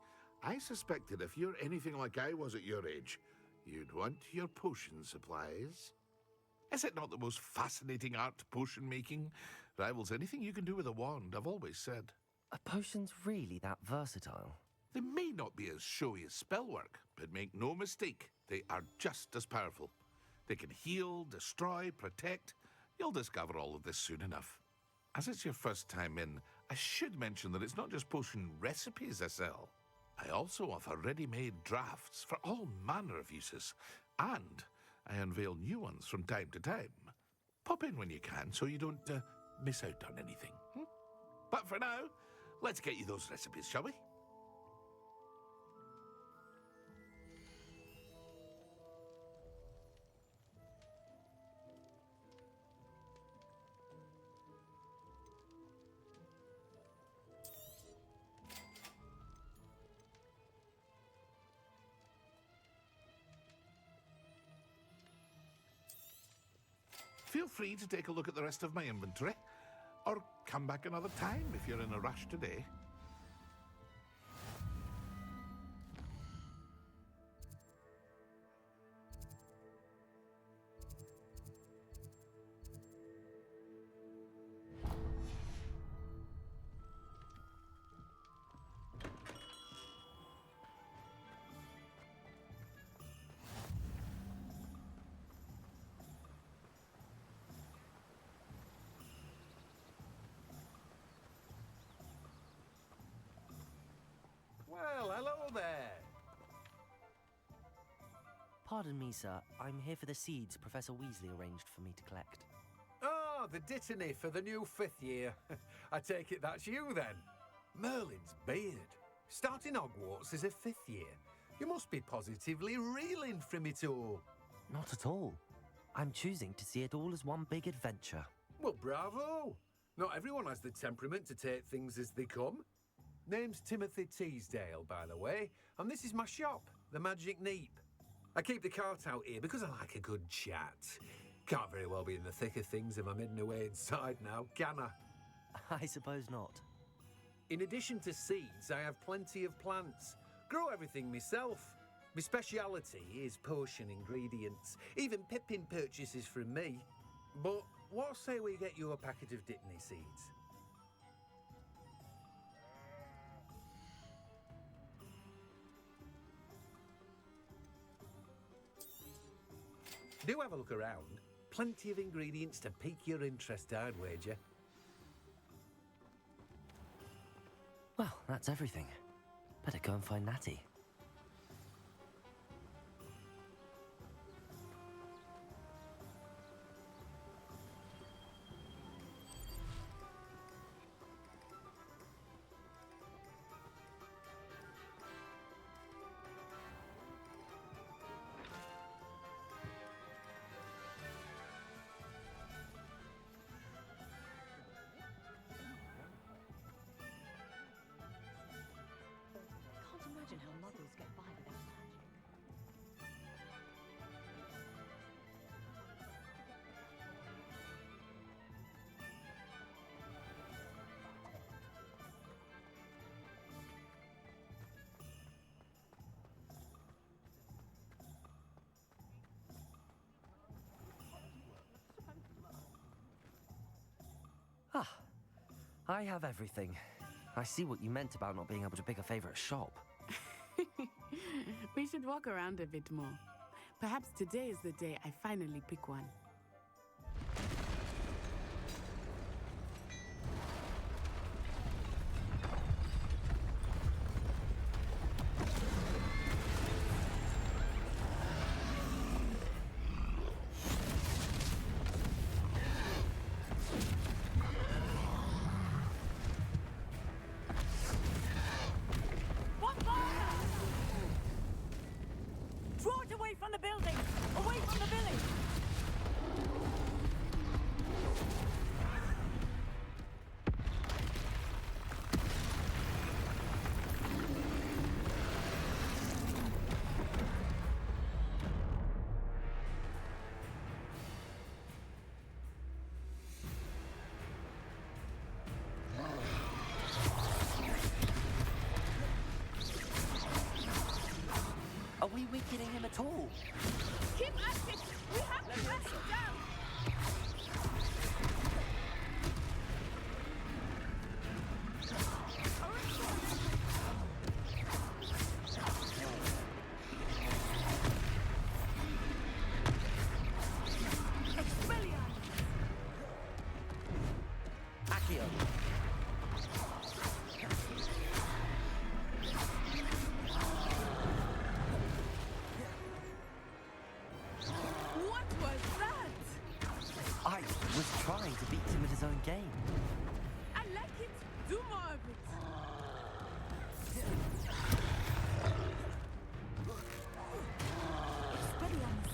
I suspected if you're anything like I was at your age, You'd want your potion supplies. Is it not the most fascinating art, potion making? Rivals anything you can do with a wand, I've always said. Are potions really that versatile? They may not be as showy as spellwork, but make no mistake, they are just as powerful. They can heal, destroy, protect. You'll discover all of this soon enough. As it's your first time in, I should mention that it's not just potion recipes I sell. I also offer ready-made drafts for all manner of uses, and I unveil new ones from time to time. Pop in when you can so you don't miss out on anything. But for now, let's get you those recipes, shall we? Feel free to take a look at the rest of my inventory, or come back another time if you're in a rush today. Well, hello there. Pardon me, sir. I'm here for the seeds Professor Weasley arranged for me to collect. Oh, the dittany for the new 5th year. I take it that's you then. Merlin's beard. Starting Hogwarts as a 5th year. You must be positively reeling from it all. Not at all. I'm choosing to see it all as one big adventure. Well, bravo. Not everyone has the temperament to take things as they come. Name's Timothy Teasdale, by the way, and this is my shop, the Magic Neep. I keep the cart out here because I like a good chat. Can't very well be in the thick of things if I'm hidden away inside now, can I? I suppose not. In addition to seeds, I have plenty of plants. Grow everything myself. My speciality is potion ingredients. Even Pippin purchases from me. But what say we get you a packet of dittany seeds? Do have a look around. Plenty of ingredients to pique your interest, I'd wager. Well, that's everything. Better go and find Natty. Can't imagine how muggles get by without magic. Ah, I have everything. I see what you meant about not being able to pick a favorite shop. We should walk around a bit more. Perhaps today is the day I finally pick one. Draw it away from the building! Away from the village! own game. I like it. Do more of it. Experience.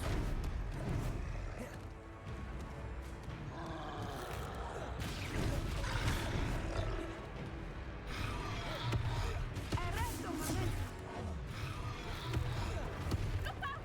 Arresto momento. Look out!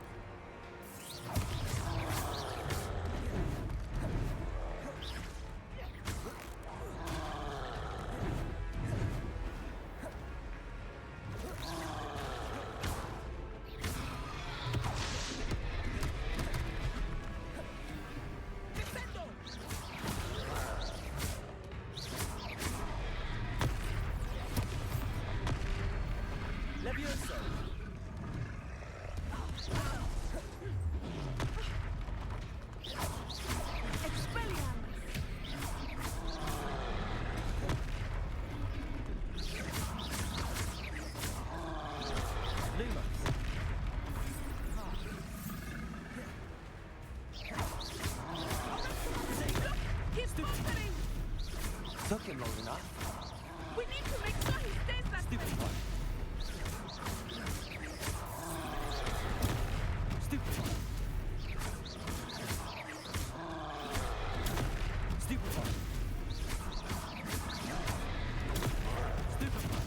Levioso! Took him long enough. We need to make sure he stays that Stupid way. one. Stupid one. Stupid one. Stupid one.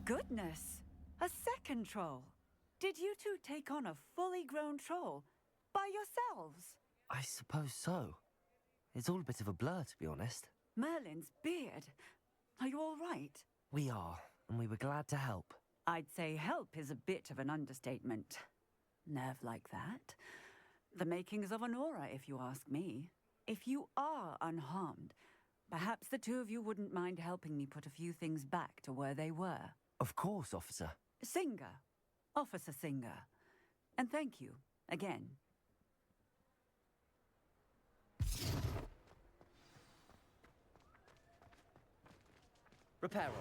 Goodness! A second troll! Did you two take on a fully grown troll? By yourselves? I suppose so. It's all a bit of a blur, to be honest. Merlin's beard. Are you all right? We are, and we were glad to help. I'd say help is a bit of an understatement. Nerve like that. The makings of an aura, if you ask me. If you are unharmed, perhaps the two of you wouldn't mind helping me put a few things back to where they were. Of course, officer. Singer. Officer Singer. And thank you, again. Reparo.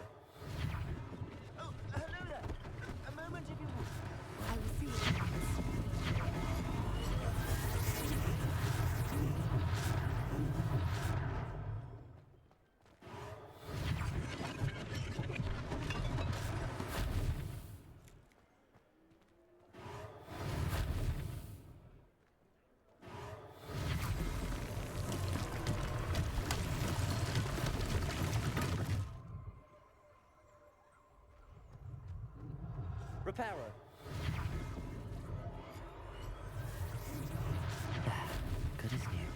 Oh, hello there. A moment if you would. I will see what happens. Reparo. Good as new.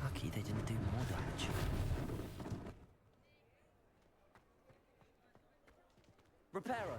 Lucky they didn't do more damage. Reparo.